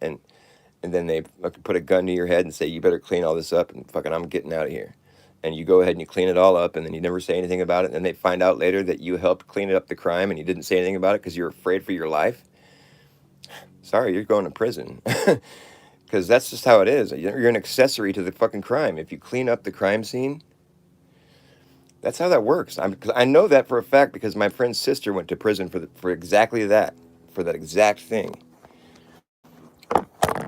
then they put a gun to your head and say, you better clean all this up and fucking I'm getting out of here. And you go ahead and you clean it all up and then you never say anything about it. And then they find out later that you helped clean up the crime and you didn't say anything about it because you're afraid for your life. Sorry, you're going to prison. Because that's just how it is. You're an accessory to the fucking crime. If you clean up the crime scene, that's how that works. 'Cause I know that for a fact because my friend's sister went to prison for exactly that, for that exact thing.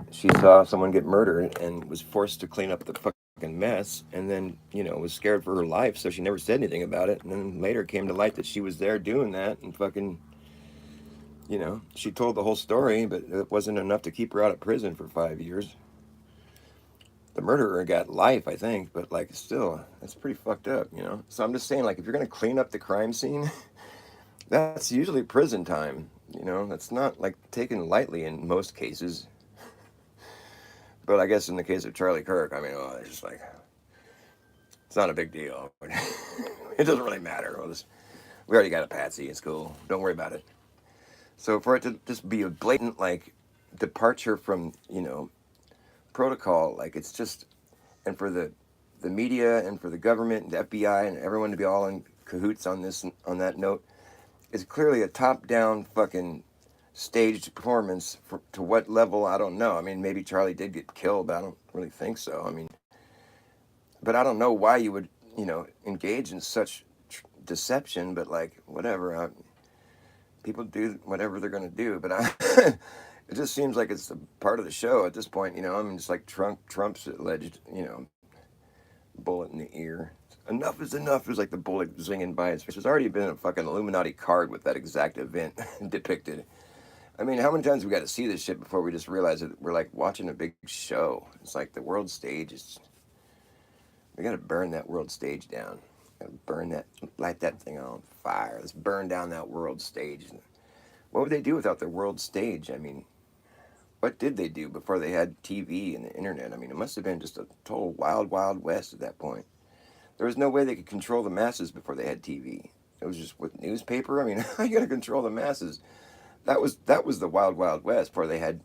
She saw someone get murdered and was forced to clean up the fucking mess and then, you know, was scared for her life, so she never said anything about it. And then later came to light that she was there doing that and fucking, you know, she told the whole story, but it wasn't enough to keep her out of prison for 5 years. The murderer got life, I think, but like still, that's pretty fucked up, you know? So I'm just saying, like, if you're gonna clean up the crime scene, that's usually prison time, you know? That's not like taken lightly in most cases. But I guess in the case of Charlie Kirk, I mean, oh, it's just like, it's not a big deal. It doesn't really matter. We already got a patsy. It's cool. Don't worry about it. So for it to just be a blatant, like, departure from, you know, protocol, like, it's just, and for the media and for the government and the FBI and everyone to be all in cahoots on this, on that note, is clearly a top-down fucking staged performance. To what level, I don't know. I mean, maybe Charlie did get killed, but I don't really think so. I mean, but I don't know why you would, you know, engage in such deception, but like, whatever. People do whatever they're going to do, but it just seems like it's a part of the show at this point, you know. I mean, it's like Trump's alleged, you know, bullet in the ear. Enough is enough is like the bullet zinging by his face. There's already been a fucking Illuminati card with that exact event depicted. I mean, how many times we got to see this shit before we just realize that we're like watching a big show? It's like the world stage is. We got to burn that world stage down. Got to burn that, light that thing on fire. Let's burn down that world stage. What would they do without their world stage? I mean, what did they do before they had TV and the internet? I mean, it must have been just a total wild, wild west at that point. There was no way they could control the masses before they had TV. It was just with newspaper. I mean, how are you gonna control the masses? That was the wild, wild west before they had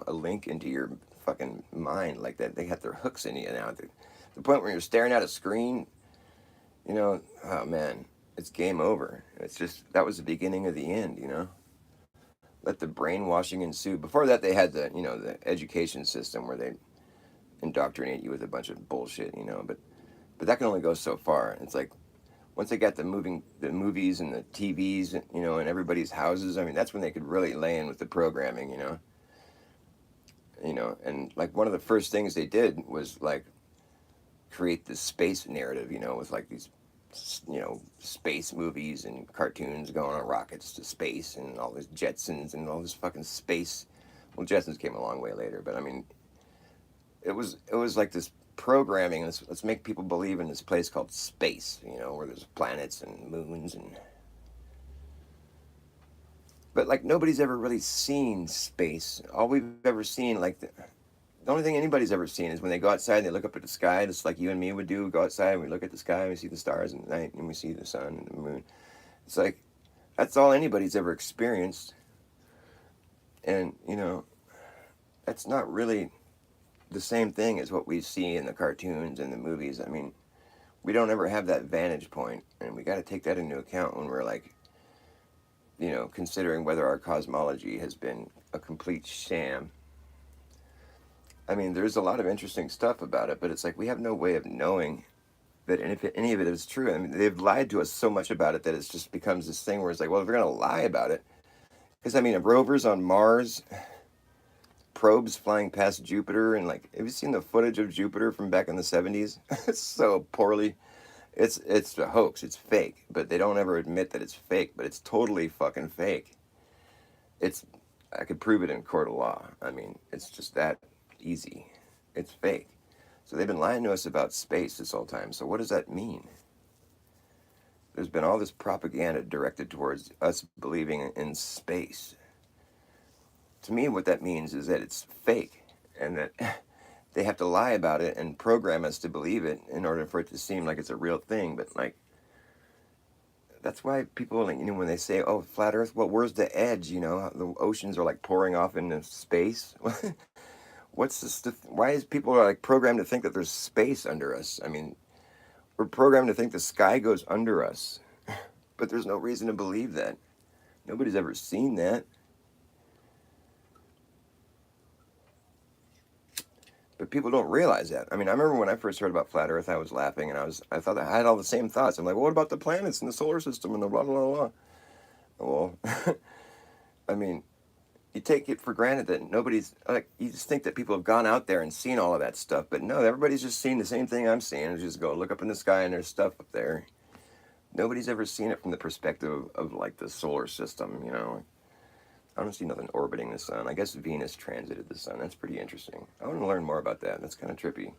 a link into your fucking mind like that. They had their hooks in you now. The point where you're staring at a screen, oh man, it's game over. It's just that was the beginning of the end. Let the brainwashing ensue. Before that, they had the education system where they indoctrinate you with a bunch of bullshit. But that can only go so far. It's like once they got the movies and the TVs, in everybody's houses. I mean, that's when they could really lay in with the programming. And like one of the first things they did was like create this space narrative. With like these space movies and cartoons going on rockets to space and all this Jetsons and all this fucking space. Well, Jetsons came a long way later, but I mean, it was like this programming. Let's make people believe in this place called space, where there's planets and moons but like nobody's ever really seen space. All we've ever seen, like the only thing anybody's ever seen is when they go outside and they look up at the sky, just like you and me would do. Go outside and we look at the sky and we see the stars at night and we see the sun and the moon. It's like that's all anybody's ever experienced. And, that's not really the same thing as what we see in the cartoons and the movies. I mean, we don't ever have that vantage point, and we got to take that into account when we're like, considering whether our cosmology has been a complete sham. I mean, there's a lot of interesting stuff about it, but it's like we have no way of knowing that any of it is true. I mean, they've lied to us so much about it that it just becomes this thing where it's like, well, if they're going to lie about it, because I mean, rovers on Mars, probes flying past Jupiter, and like, have you seen the footage of Jupiter from back in the 70s? It's so poorly. It's a hoax. It's fake, but they don't ever admit that it's fake. But it's totally fucking fake. It's I could prove it in court of law. I mean, it's just that easy. It's fake. So they've been lying to us about space this whole time. So what does that mean? There's been all this propaganda directed towards us believing in space. To me, what that means is that it's fake, and that they have to lie about it and program us to believe it in order for it to seem like it's a real thing. But like, that's why people, like, when they say, "Oh, flat Earth," well, where's the edge? The oceans are like pouring off into space. What's this? Why is people are like programmed to think that there's space under us? I mean, we're programmed to think the sky goes under us, but there's no reason to believe that. Nobody's ever seen that. But people don't realize that. I mean, I remember when I first heard about flat Earth, I was laughing, and I thought I had all the same thoughts. I'm like, well, what about the planets and the solar system and the blah blah blah? Well, I mean, you take it for granted that nobody's like, you just think that people have gone out there and seen all of that stuff, but no, everybody's just seen the same thing I'm seeing. It's just go look up in the sky and there's stuff up there. Nobody's ever seen it from the perspective of like the solar system. I don't see nothing orbiting the sun. I guess Venus transited the sun. That's pretty interesting. I want to learn more about that. That's kind of trippy.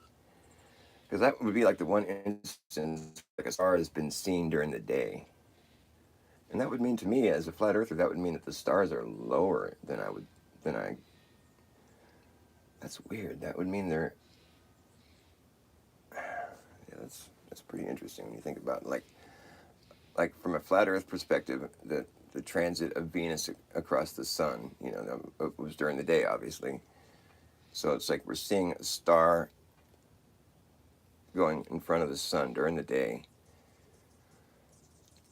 Because that would be like the one instance like a star has been seen during the day. And that would mean to me, as a flat earther, that would mean that the stars are lower than I. That's weird. That would mean they're. Yeah, that's pretty interesting when you think about it. Like from a flat Earth perspective, the transit of Venus across the sun, it was during the day, obviously. So it's like we're seeing a star going in front of the sun during the day,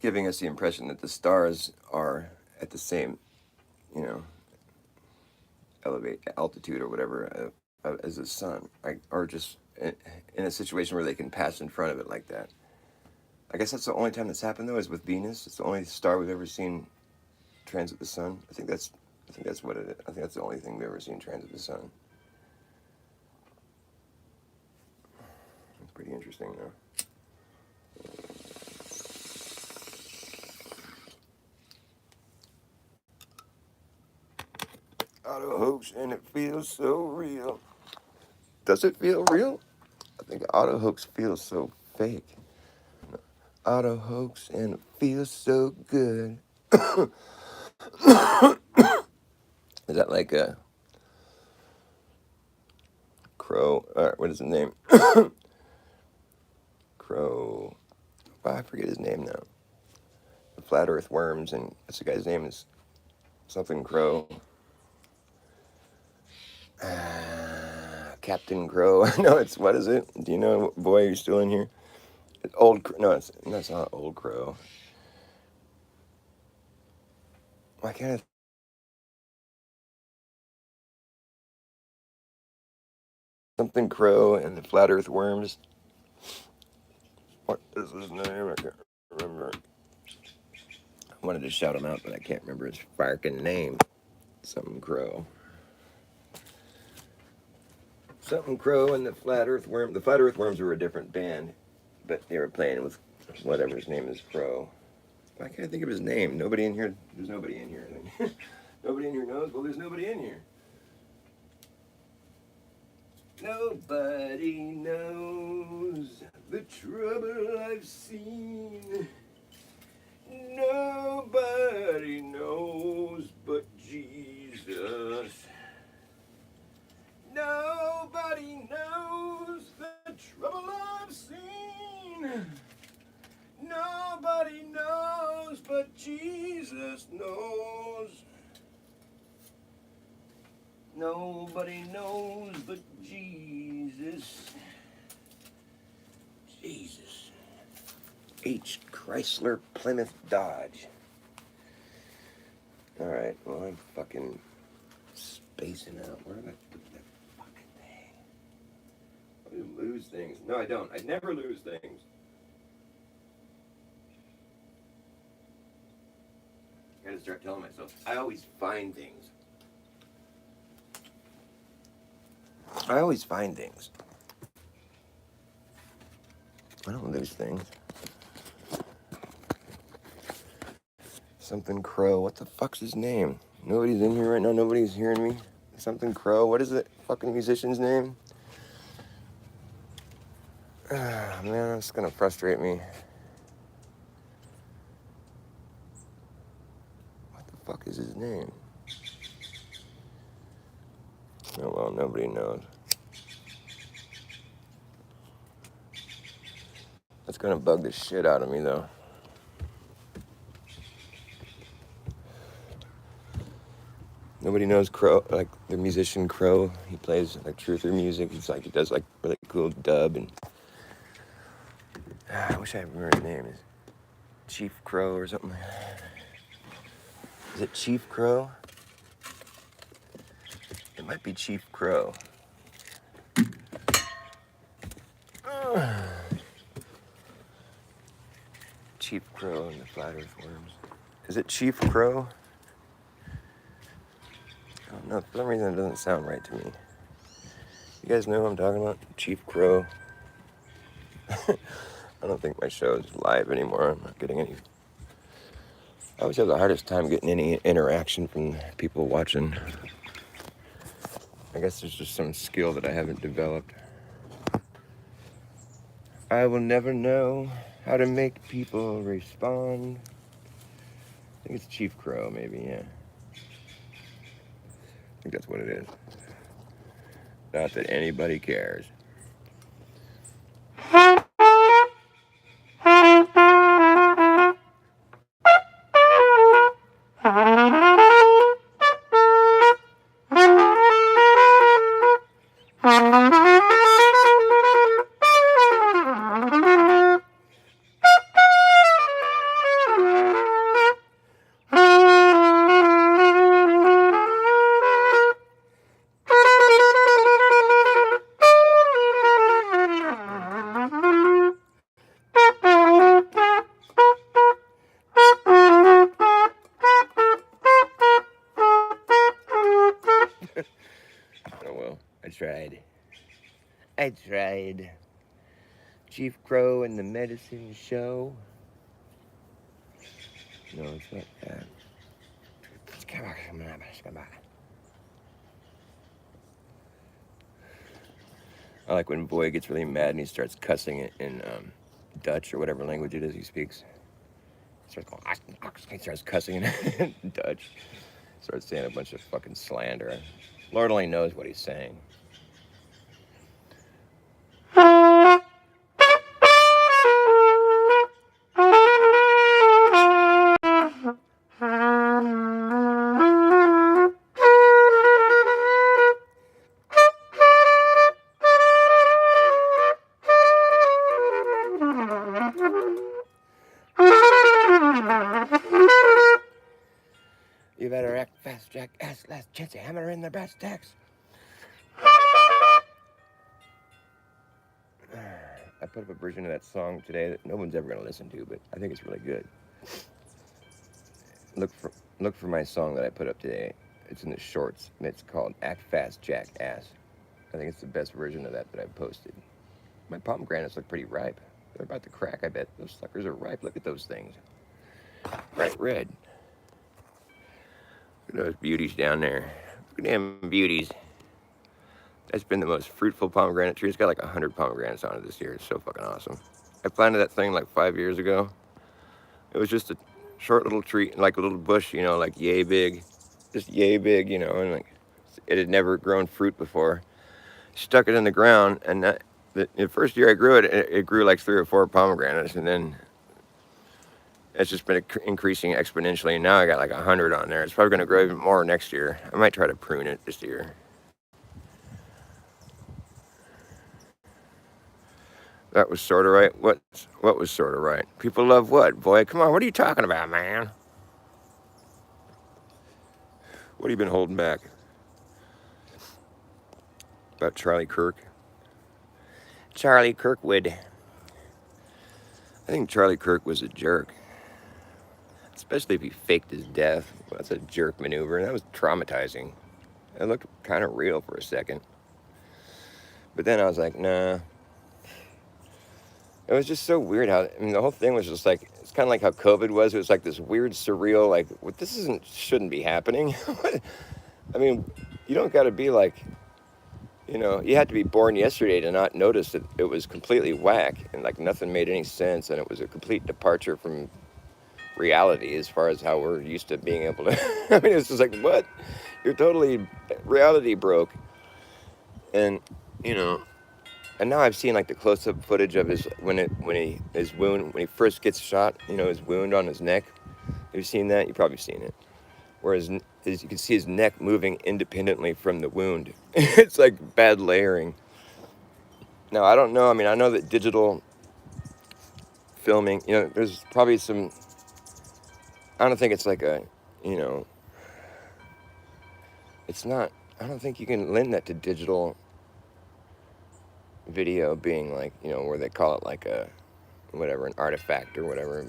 giving us the impression that the stars are at the same, you know, elevate altitude or whatever as the sun, or just in a situation where they can pass in front of it like that. I guess that's the only time that's happened though, is with Venus. It's the only star we've ever seen transit the sun. I think that's what it is. I think that's the only thing we've ever seen transit the sun. It's pretty interesting though. hoax and it feels so real. Does it feel real? I think auto hoax feels so fake. Auto hoax and it feels so good. Is that like a Crow? What is his name? Crow. Oh, I forget his name now. The Flat Earth Worms, and what's the guy's name? Is something Crow. Captain Crow. No, it's, what is it? Do you know, boy, you're still in here? It's old, no, it's not Old Crow. Why can't I? Something Crow and the Flat Earth Worms. What is his name? I can't remember. I wanted to shout him out, but I can't remember his fucking name. Something Crow. Something Crow and the Flat Earth Worms. The Flat Earth Worms were a different band, but they were playing with whatever his name is, Crow. Why can't I think of his name? Nobody in here. There's nobody in here. Nobody in here knows. Well, there's nobody in here. Nobody knows the trouble I've seen. Nobody knows but Jesus. Nobody knows the trouble I've seen. Nobody knows but Jesus knows. Nobody knows but Jesus. Jesus. H. Chrysler Plymouth Dodge. Alright, well, I'm fucking spacing out. Where did I put that fucking thing? I lose things. No, I don't. I never lose things. I gotta start telling myself. I always find things. I always find things. I don't lose things. Something Crow. What the fuck's his name? Nobody's in here right now. Nobody's hearing me. Something Crow. What is the fucking musician's name? Man, that's gonna frustrate me. What the fuck is his name? Oh well, nobody knows. That's gonna bug the shit out of me though. Nobody knows Crow, like the musician Crow. He plays like truther music. He's like, he does like really cool dub, and I wish I remember his name. Is Chief Crow or something? Is it Chief Crow? It might be Chief Crow. Chief Crow and the Flat Earth Worms. Is it Chief Crow? I don't know. For some reason, it doesn't sound right to me. You guys know who I'm talking about? Chief Crow. I don't think my show is live anymore. I'm not getting any. I always have the hardest time getting any interaction from people watching. I guess there's just some skill that I haven't developed. I will never know how to make people respond. I think it's Chief Crow, maybe, yeah. I think that's what it is. Not that anybody cares. Oh well, I tried. Chief Crow and the Medicine Show. No, it's not that. I like when Boy gets really mad and he starts cussing it in Dutch or whatever language it is he speaks. He starts going, he starts cussing in Dutch. Starts saying a bunch of fucking slander. Lord only knows what he's saying. You better act fast, Jack. Ask last chance to hammer in the brass tacks. I put up a version of that song today that no one's ever going to listen to, but I think it's really good. Look for my song that I put up today. It's in the shorts, and it's called Act Fast, Jack Ass. I think it's the best version of that I've posted. My pomegranates look pretty ripe. They're about to crack, I bet. Those suckers are ripe. Look at those things. Bright red. Look at those beauties down there. Look at them beauties. That's been the most fruitful pomegranate tree. It's got like 100 pomegranates on it this year. It's so fucking awesome. I planted that thing like 5 years ago. It was just a short little tree, like a little bush, you know, like yay big. Just yay big, you know, and like it had never grown fruit before. Stuck it in the ground, and the first year I grew it, it grew like 3 or 4 pomegranates, and then it's just been increasing exponentially. And now I got like 100 on there. It's probably going to grow even more next year. I might try to prune it this year. That was sort of right. What was sort of right? People love what? Boy, come on. What are you talking about, man? What have you been holding back? About Charlie Kirk? Charlie Kirkwood. I think Charlie Kirk was a jerk. Especially if he faked his death. Well, that's a jerk maneuver. That was traumatizing. It looked kind of real for a second. But then I was like, nah. It was just so weird how, I mean, the whole thing was just like, it's kind of like how COVID was. It was like this weird, surreal, like, what, this shouldn't be happening. I mean, you don't got to be like, you know, you had to be born yesterday to not notice that it was completely whack and like nothing made any sense. And it was a complete departure from reality as far as how we're used to being able to, I mean, it's just like, what? You're totally reality broke. And, you know, and now I've seen like the close-up footage of his his wound when he first gets shot. You know, his wound on his neck. Have you seen that? You've probably seen it. Whereas you can see his neck moving independently from the wound. It's like bad layering. Now I don't know. I mean, I know that digital filming. You know, there's probably some. I don't think it's like a. You know. It's not. I don't think you can lend that to digital video being like, you know, where they call it like a whatever, an artifact or whatever.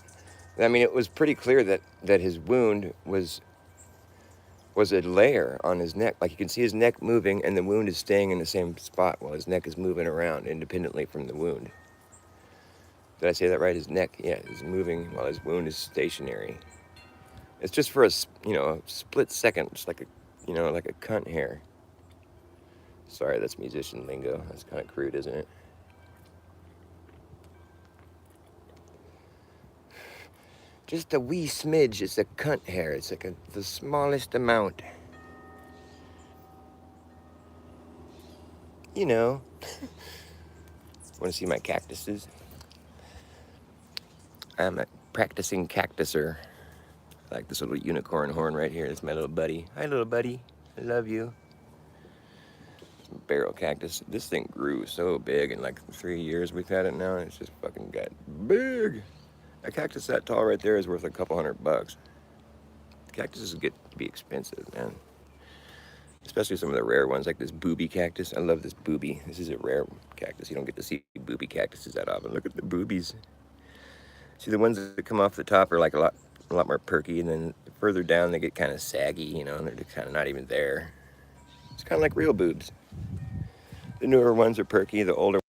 I mean, it was pretty clear that his wound was a layer on his neck. Like you can see his neck moving and the wound is staying in the same spot while his neck is moving around independently from the wound. Did I say that right? His neck, yeah, is moving while his wound is stationary. It's just for a, you know, a split second, just like a, you know, like a cunt hair. Sorry, that's musician lingo. That's kind of crude, isn't it? Just a wee smidge. It's a cunt hair. It's like the smallest amount. You know. Want to see my cactuses? I'm a practicing cactuser. I like this little unicorn horn right here. It's my little buddy. Hi, little buddy. I love you. Barrel cactus. This thing grew so big in like 3 years we've had it now. And it's just fucking got big. A cactus that tall right there is worth a couple $100. Cactuses get to be expensive, man. Especially some of the rare ones, like this booby cactus. I love this booby. This is a rare cactus. You don't get to see booby cactuses that often. Look at the boobies. See, the ones that come off the top are like a lot more perky, and then further down they get kind of saggy, you know, and they're just kind of not even there. It's kind of like real boobs. The newer ones are perky. The older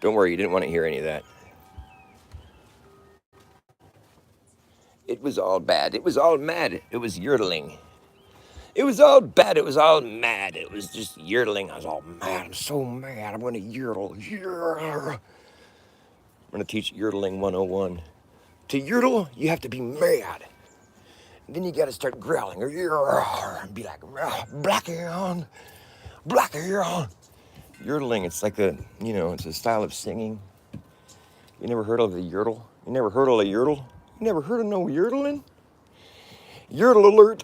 Don't worry, you didn't want to hear any of that. It was all bad. It was all mad. It was yodeling. It was all bad. It was all mad. It was just yodeling. I was all mad. I'm so mad. I'm going to yodel. I'm going to teach yodeling 101. To yodel, you have to be mad. Then you got to start growling. And be like, Blackie on. Blackie on. Yodeling, it's like it's a style of singing. You never heard of the yodel? You never heard of a yodel? You never heard of no yodeling? Yodel alert.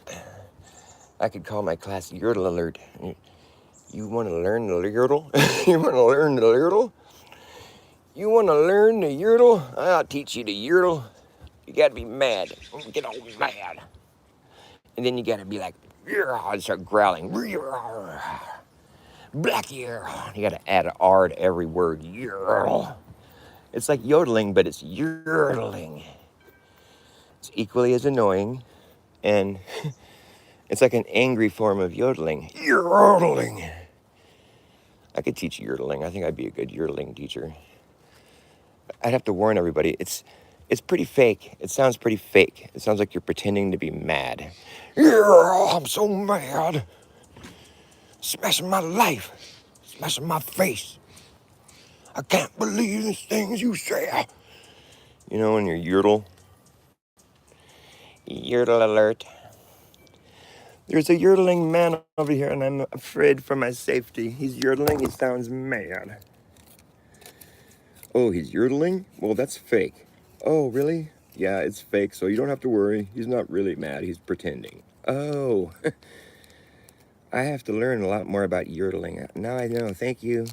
I could call my class Yodel Alert. You want to learn the yodel? You want to learn the yodel? You want to learn the yodel? I'll teach you the yodel. You got to be mad. Get all mad. And then you got to be like, and start growling. Black ear. You got to add an R to every word. Yodel. It's like yodeling, but it's yodeling. It's equally as annoying, and it's like an angry form of yodeling. Yodeling. I could teach yodeling. I think I'd be a good yodeling teacher. I'd have to warn everybody. It's pretty fake. It sounds pretty fake. It sounds like you're pretending to be mad. Yeah, I'm so mad. Smashing my life. Smashing my face. I can't believe the things you say. You know, when you're yodel. Yodel alert. There's a yodeling man over here, and I'm afraid for my safety. He's yodeling. He sounds mad. Oh, he's yodeling? Well, that's fake. Oh, really? Yeah, it's fake, so you don't have to worry. He's not really mad. He's pretending. Oh, I have to learn a lot more about yodeling. Now I know. Thank you.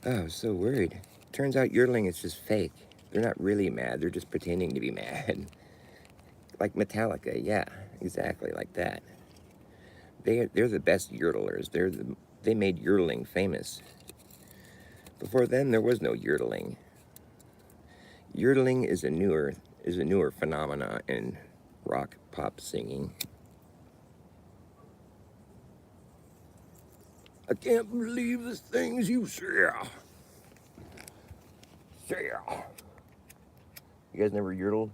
Oh, I was so worried. Turns out yodeling is just fake. They're not really mad. They're just pretending to be mad. Like Metallica. Yeah, exactly like that. They're the best yodelers. They made yodeling famous. Before then, there was no yodeling. Yodeling is a newer phenomena in rock pop singing. I can't believe the things you say. You guys never yodeled?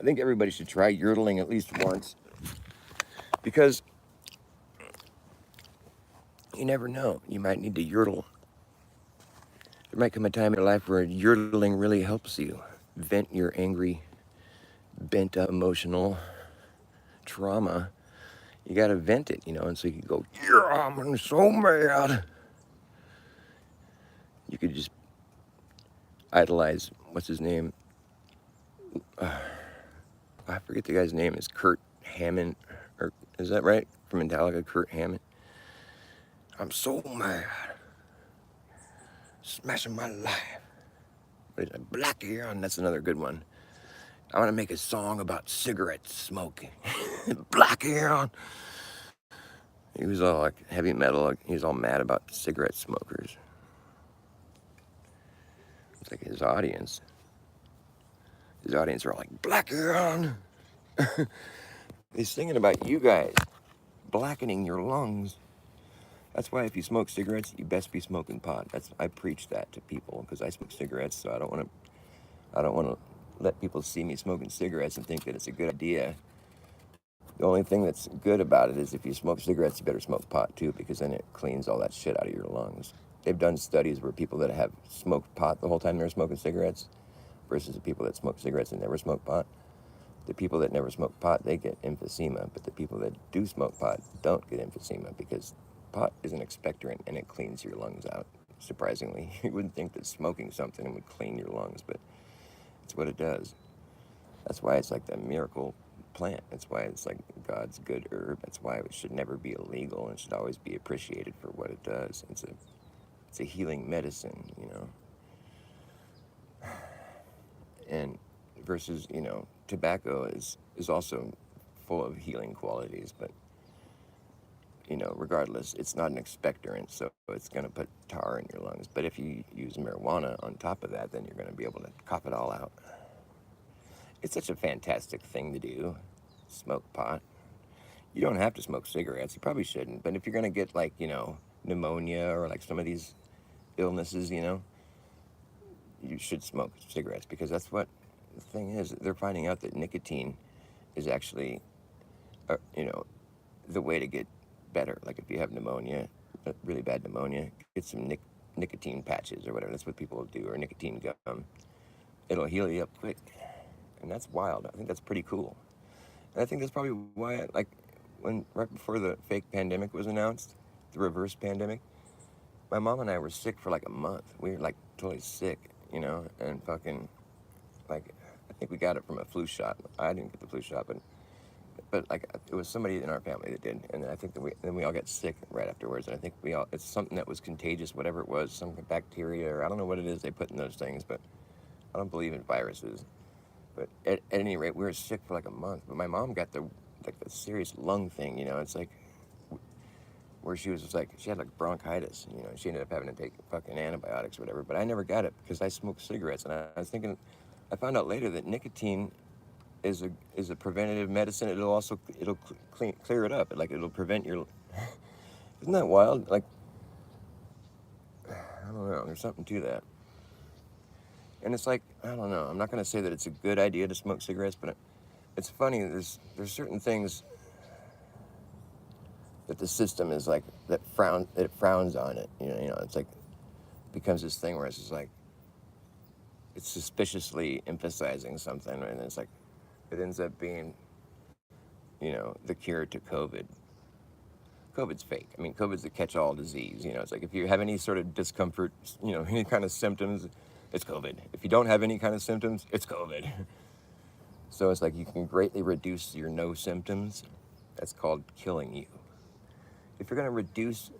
I think everybody should try yodeling at least once, because you never know. You might need to yodel. There might come a time in your life where yodeling really helps you vent your angry, bent up emotional trauma. You gotta vent it, and so you can go, yeah, I'm so mad. You could just idolize, what's his name? I forget the guy's name. Is Kurt Hammond, or is that right? From Metallica, Kurt Hammond. I'm so mad. Smashing my life. What is it? Blackie on. That's another good one. I want to make a song about cigarette smoking. Blackie on. He was all like heavy metal. He was all mad about cigarette smokers. It's like his audience. His audience are all like, Blackie on. He's singing about you guys blackening your lungs. That's why if you smoke cigarettes, you best be smoking pot. I preach that to people because I smoke cigarettes, so I don't want to let people see me smoking cigarettes and think that it's a good idea. The only thing that's good about it is if you smoke cigarettes, you better smoke pot too, because then it cleans all that shit out of your lungs. They've done studies where people that have smoked pot the whole time they're smoking cigarettes versus the people that smoke cigarettes and never smoke pot. The people that never smoke pot, they get emphysema, but the people that do smoke pot don't get emphysema because pot is an expectorant and it cleans your lungs out. Surprisingly, you wouldn't think that smoking something would clean your lungs, but it's what it does. That's why it's like the miracle plant. That's why it's like God's good herb. That's why it should never be illegal and should always be appreciated for what it does. It's a healing medicine, And versus, tobacco is also full of healing qualities, but regardless, it's not an expectorant, so it's going to put tar in your lungs. But if you use marijuana on top of that, then you're going to be able to cough it all out. It's such a fantastic thing to do, smoke pot. You don't have to smoke cigarettes. You probably shouldn't. But if you're gonna get like, pneumonia or like some of these illnesses, you should smoke cigarettes because that's what the thing is. They're finding out that nicotine is actually, you know, the way to get better. Like if you have pneumonia, really bad pneumonia, get some nicotine patches or whatever. That's what people do, or nicotine gum. It'll heal you up quick, and that's wild. I think that's pretty cool. And I think that's probably why, like, when right before the fake pandemic was announced, the reverse pandemic, my mom and I were sick for like a month. We were like totally sick, and fucking like I think we got it from a flu shot. I didn't get the flu shot, but like it was somebody in our family that did, and I think that we all got sick right afterwards. And I think it's something that was contagious, whatever it was, some bacteria or I don't know what it is they put in those things, but I don't believe in viruses. But at any rate, we were sick for like a month. But my mom got the serious lung thing, It's like where she was just like she had like bronchitis, She ended up having to take fucking antibiotics or whatever. But I never got it because I smoked cigarettes, and I was thinking, I found out later that nicotine is a preventative medicine. It'll clear it up. Like it'll prevent your. Isn't that wild? Like I don't know. There's something to that. And it's like I don't know. I'm not gonna say that it's a good idea to smoke cigarettes, but it's funny. There's certain things that the system is like that frowns on it. It's like becomes this thing where it's just like it's suspiciously emphasizing something, and it's like it ends up being the cure to COVID. COVID's fake. I mean, COVID's a catch-all disease. It's like if you have any sort of discomfort, any kind of symptoms, it's COVID. If you don't have any kind of symptoms, it's COVID. So it's like you can greatly reduce your no symptoms. That's called killing you. If you're going to reduce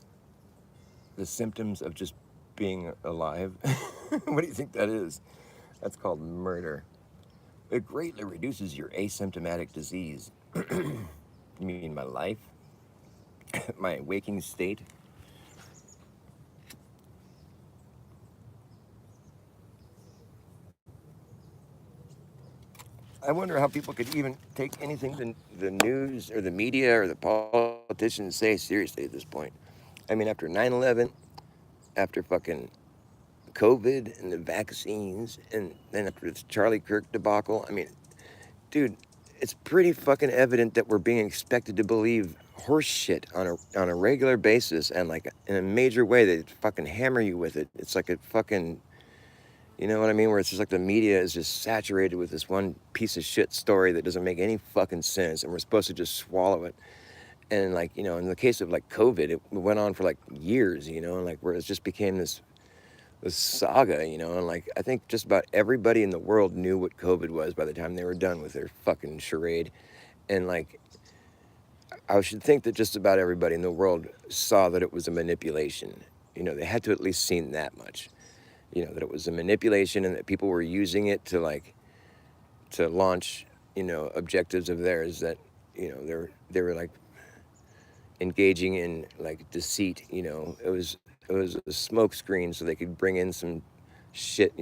the symptoms of just being alive, what do you think that is? That's called murder. It greatly reduces your asymptomatic disease. You mean my life? My waking state? I wonder how people could even take anything the news or the media or the politicians say seriously at this point. I mean, after 9/11, after fucking COVID and the vaccines, and then after this Charlie Kirk debacle, I mean, dude, it's pretty fucking evident that we're being expected to believe horse shit on a regular basis, and like in a major way. They fucking hammer you with it. It's like a fucking, you know what I mean? Where it's just like the media is just saturated with this one piece of shit story that doesn't make any fucking sense, and we're supposed to just swallow it. And like, in the case of like COVID, it went on for like years, and like where it just became this saga, and like I think just about everybody in the world knew what COVID was by the time they were done with their fucking charade. And like I should think that just about everybody in the world saw that it was a manipulation. They had to at least seen that much. That it was a manipulation and that people were using it to launch, objectives of theirs that, they were like engaging in like deceit. It was a smoke screen so they could bring in some shit,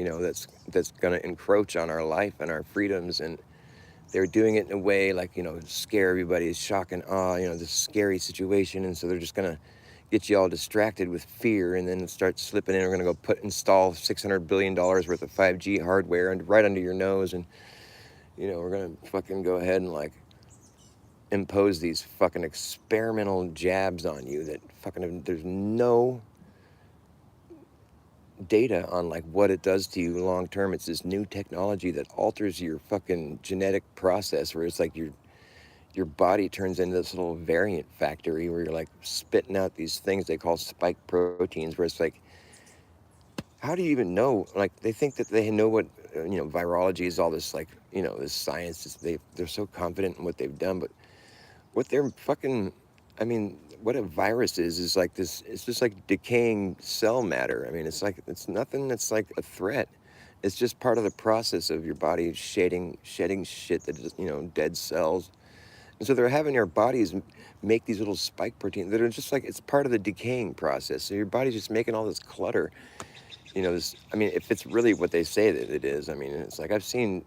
that's gonna encroach on our life and our freedoms. And they're doing it in a way like, scare everybody, shock and awe, this scary situation. And so they're just gonna get you all distracted with fear, and then start slipping in. We're gonna go install $600 billion worth of 5G hardware and right under your nose, and we're gonna fucking go ahead and like impose these fucking experimental jabs on you that fucking there's no data on like what it does to you long term. It's this new technology that alters your fucking genetic process, where it's like your body turns into this little variant factory where you're like spitting out these things they call spike proteins, where it's like, how do you even know? Like they think that they know what virology is, all this like this science is. They're so confident in what they've done, but what they're fucking, I mean, what a virus is like this. It's just like decaying cell matter. I mean, it's nothing that's like a threat. It's just part of the process of your body shedding shit that is, dead cells. And so they're having your bodies make these little spike proteins that are just like, it's part of the decaying process. So your body's just making all this clutter. I mean, if it's really what they say that it is, I mean, it's like I've seen,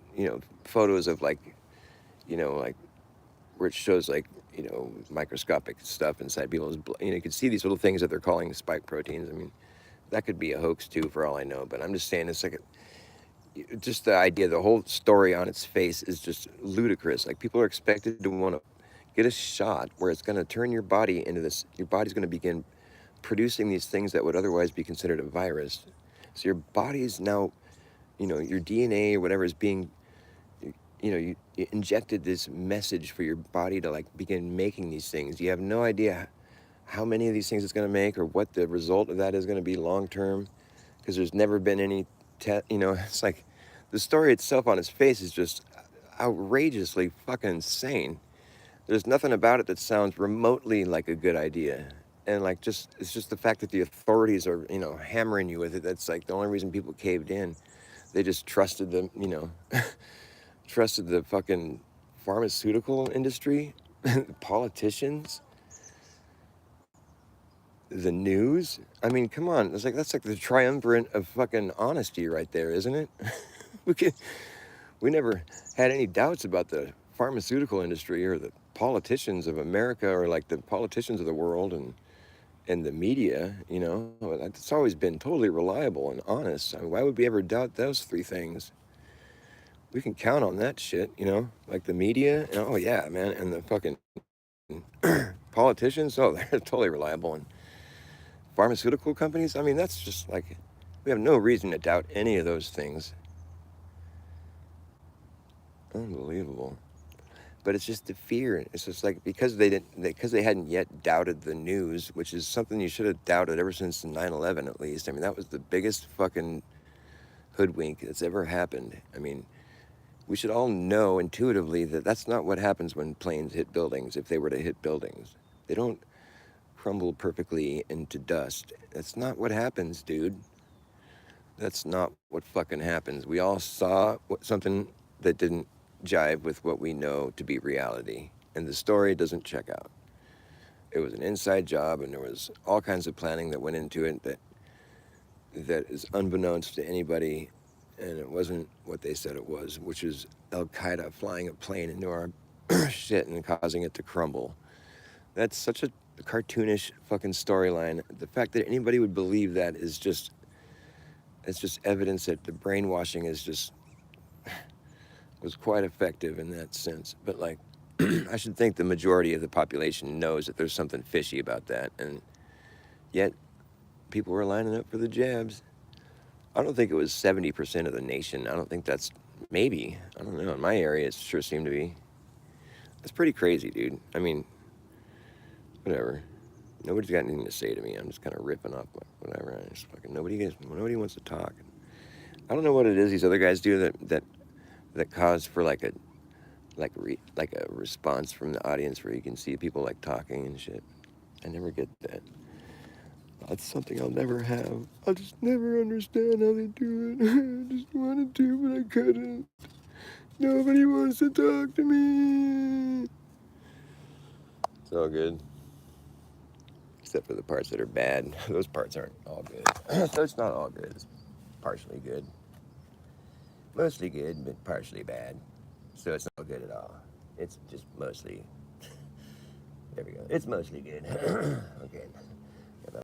photos of like, like where it shows like, you know, microscopic stuff inside people's blood. You know, you can see these little things that they're calling spike proteins. I mean, that could be a hoax too, for all I know. But I'm just saying, it's like just the idea, the whole story on its face is just ludicrous. Like people are expected to want to get a shot where it's going to turn your body into this. Your body's going to begin producing these things that would otherwise be considered a virus. So your body's now, you know, your DNA or whatever is being, you know, you injected this message for your body to like begin making these things. You have no idea how many of these things it's going to make or what the result of that is going to be long term, because there's never been any you know, it's like the story itself on its face is just outrageously fucking insane. There's nothing about it that sounds remotely like a good idea. And like just it's just the fact that the authorities are, you know, hammering you with it. That's like the only reason people caved in. They just trusted them, you know, trusted the fucking pharmaceutical industry, politicians, the news. I mean, come on. It's like that's like the triumvirate of fucking honesty right there, isn't it? we can, we never had any doubts about the pharmaceutical industry or the politicians of America or like the politicians of the world and the media, you know. It's always been totally reliable and honest. I mean, why would we ever doubt those three things? We can count on that shit, you know, like the media. Oh yeah, man, and the fucking politicians. Oh, they're totally reliable. And pharmaceutical companies. I mean, that's just like we have no reason to doubt any of those things. Unbelievable. But it's just the fear. It's just like because they hadn't yet doubted the news, which is something you should have doubted ever since 9/11 at least. I mean, that was the biggest fucking hoodwink that's ever happened. I mean, we should all know intuitively that that's not what happens when planes hit buildings. If they were to hit buildings, they don't crumble perfectly into dust. That's not what happens, dude. That's not what fucking happens. We all saw something that didn't jive with what we know to be reality, and the story doesn't check out. It was an inside job, and there was all kinds of planning that went into it that is unbeknownst to anybody, and it wasn't what they said it was, which is Al Qaeda flying a plane into our shit and causing it to crumble. That's such a cartoonish fucking storyline. The fact that anybody would believe that is just, it's just evidence that the brainwashing is just was quite effective in that sense. But like, I should think the majority of the population knows that there's something fishy about that, and yet people were lining up for the jabs. I don't think it was 70% of the nation. I don't think that's, maybe, I don't know. In my area, it sure seemed to be. That's pretty crazy, dude. I mean, whatever. Nobody's got anything to say to me. I'm just kind of ripping up, like, whatever. I just fucking nobody wants to talk. I don't know what it is these other guys do that cause for like a response from the audience where you can see people like talking and shit. I never get that. That's something I'll never have. I'll just never understand how they do it. I just wanted to, but I couldn't. Nobody wants to talk to me. It's all good. Except for the parts that are bad. Those parts aren't all good. So it's not all good. It's partially good. Mostly good, but partially bad. So it's not good at all. It's just mostly. There we go. It's mostly good. Okay.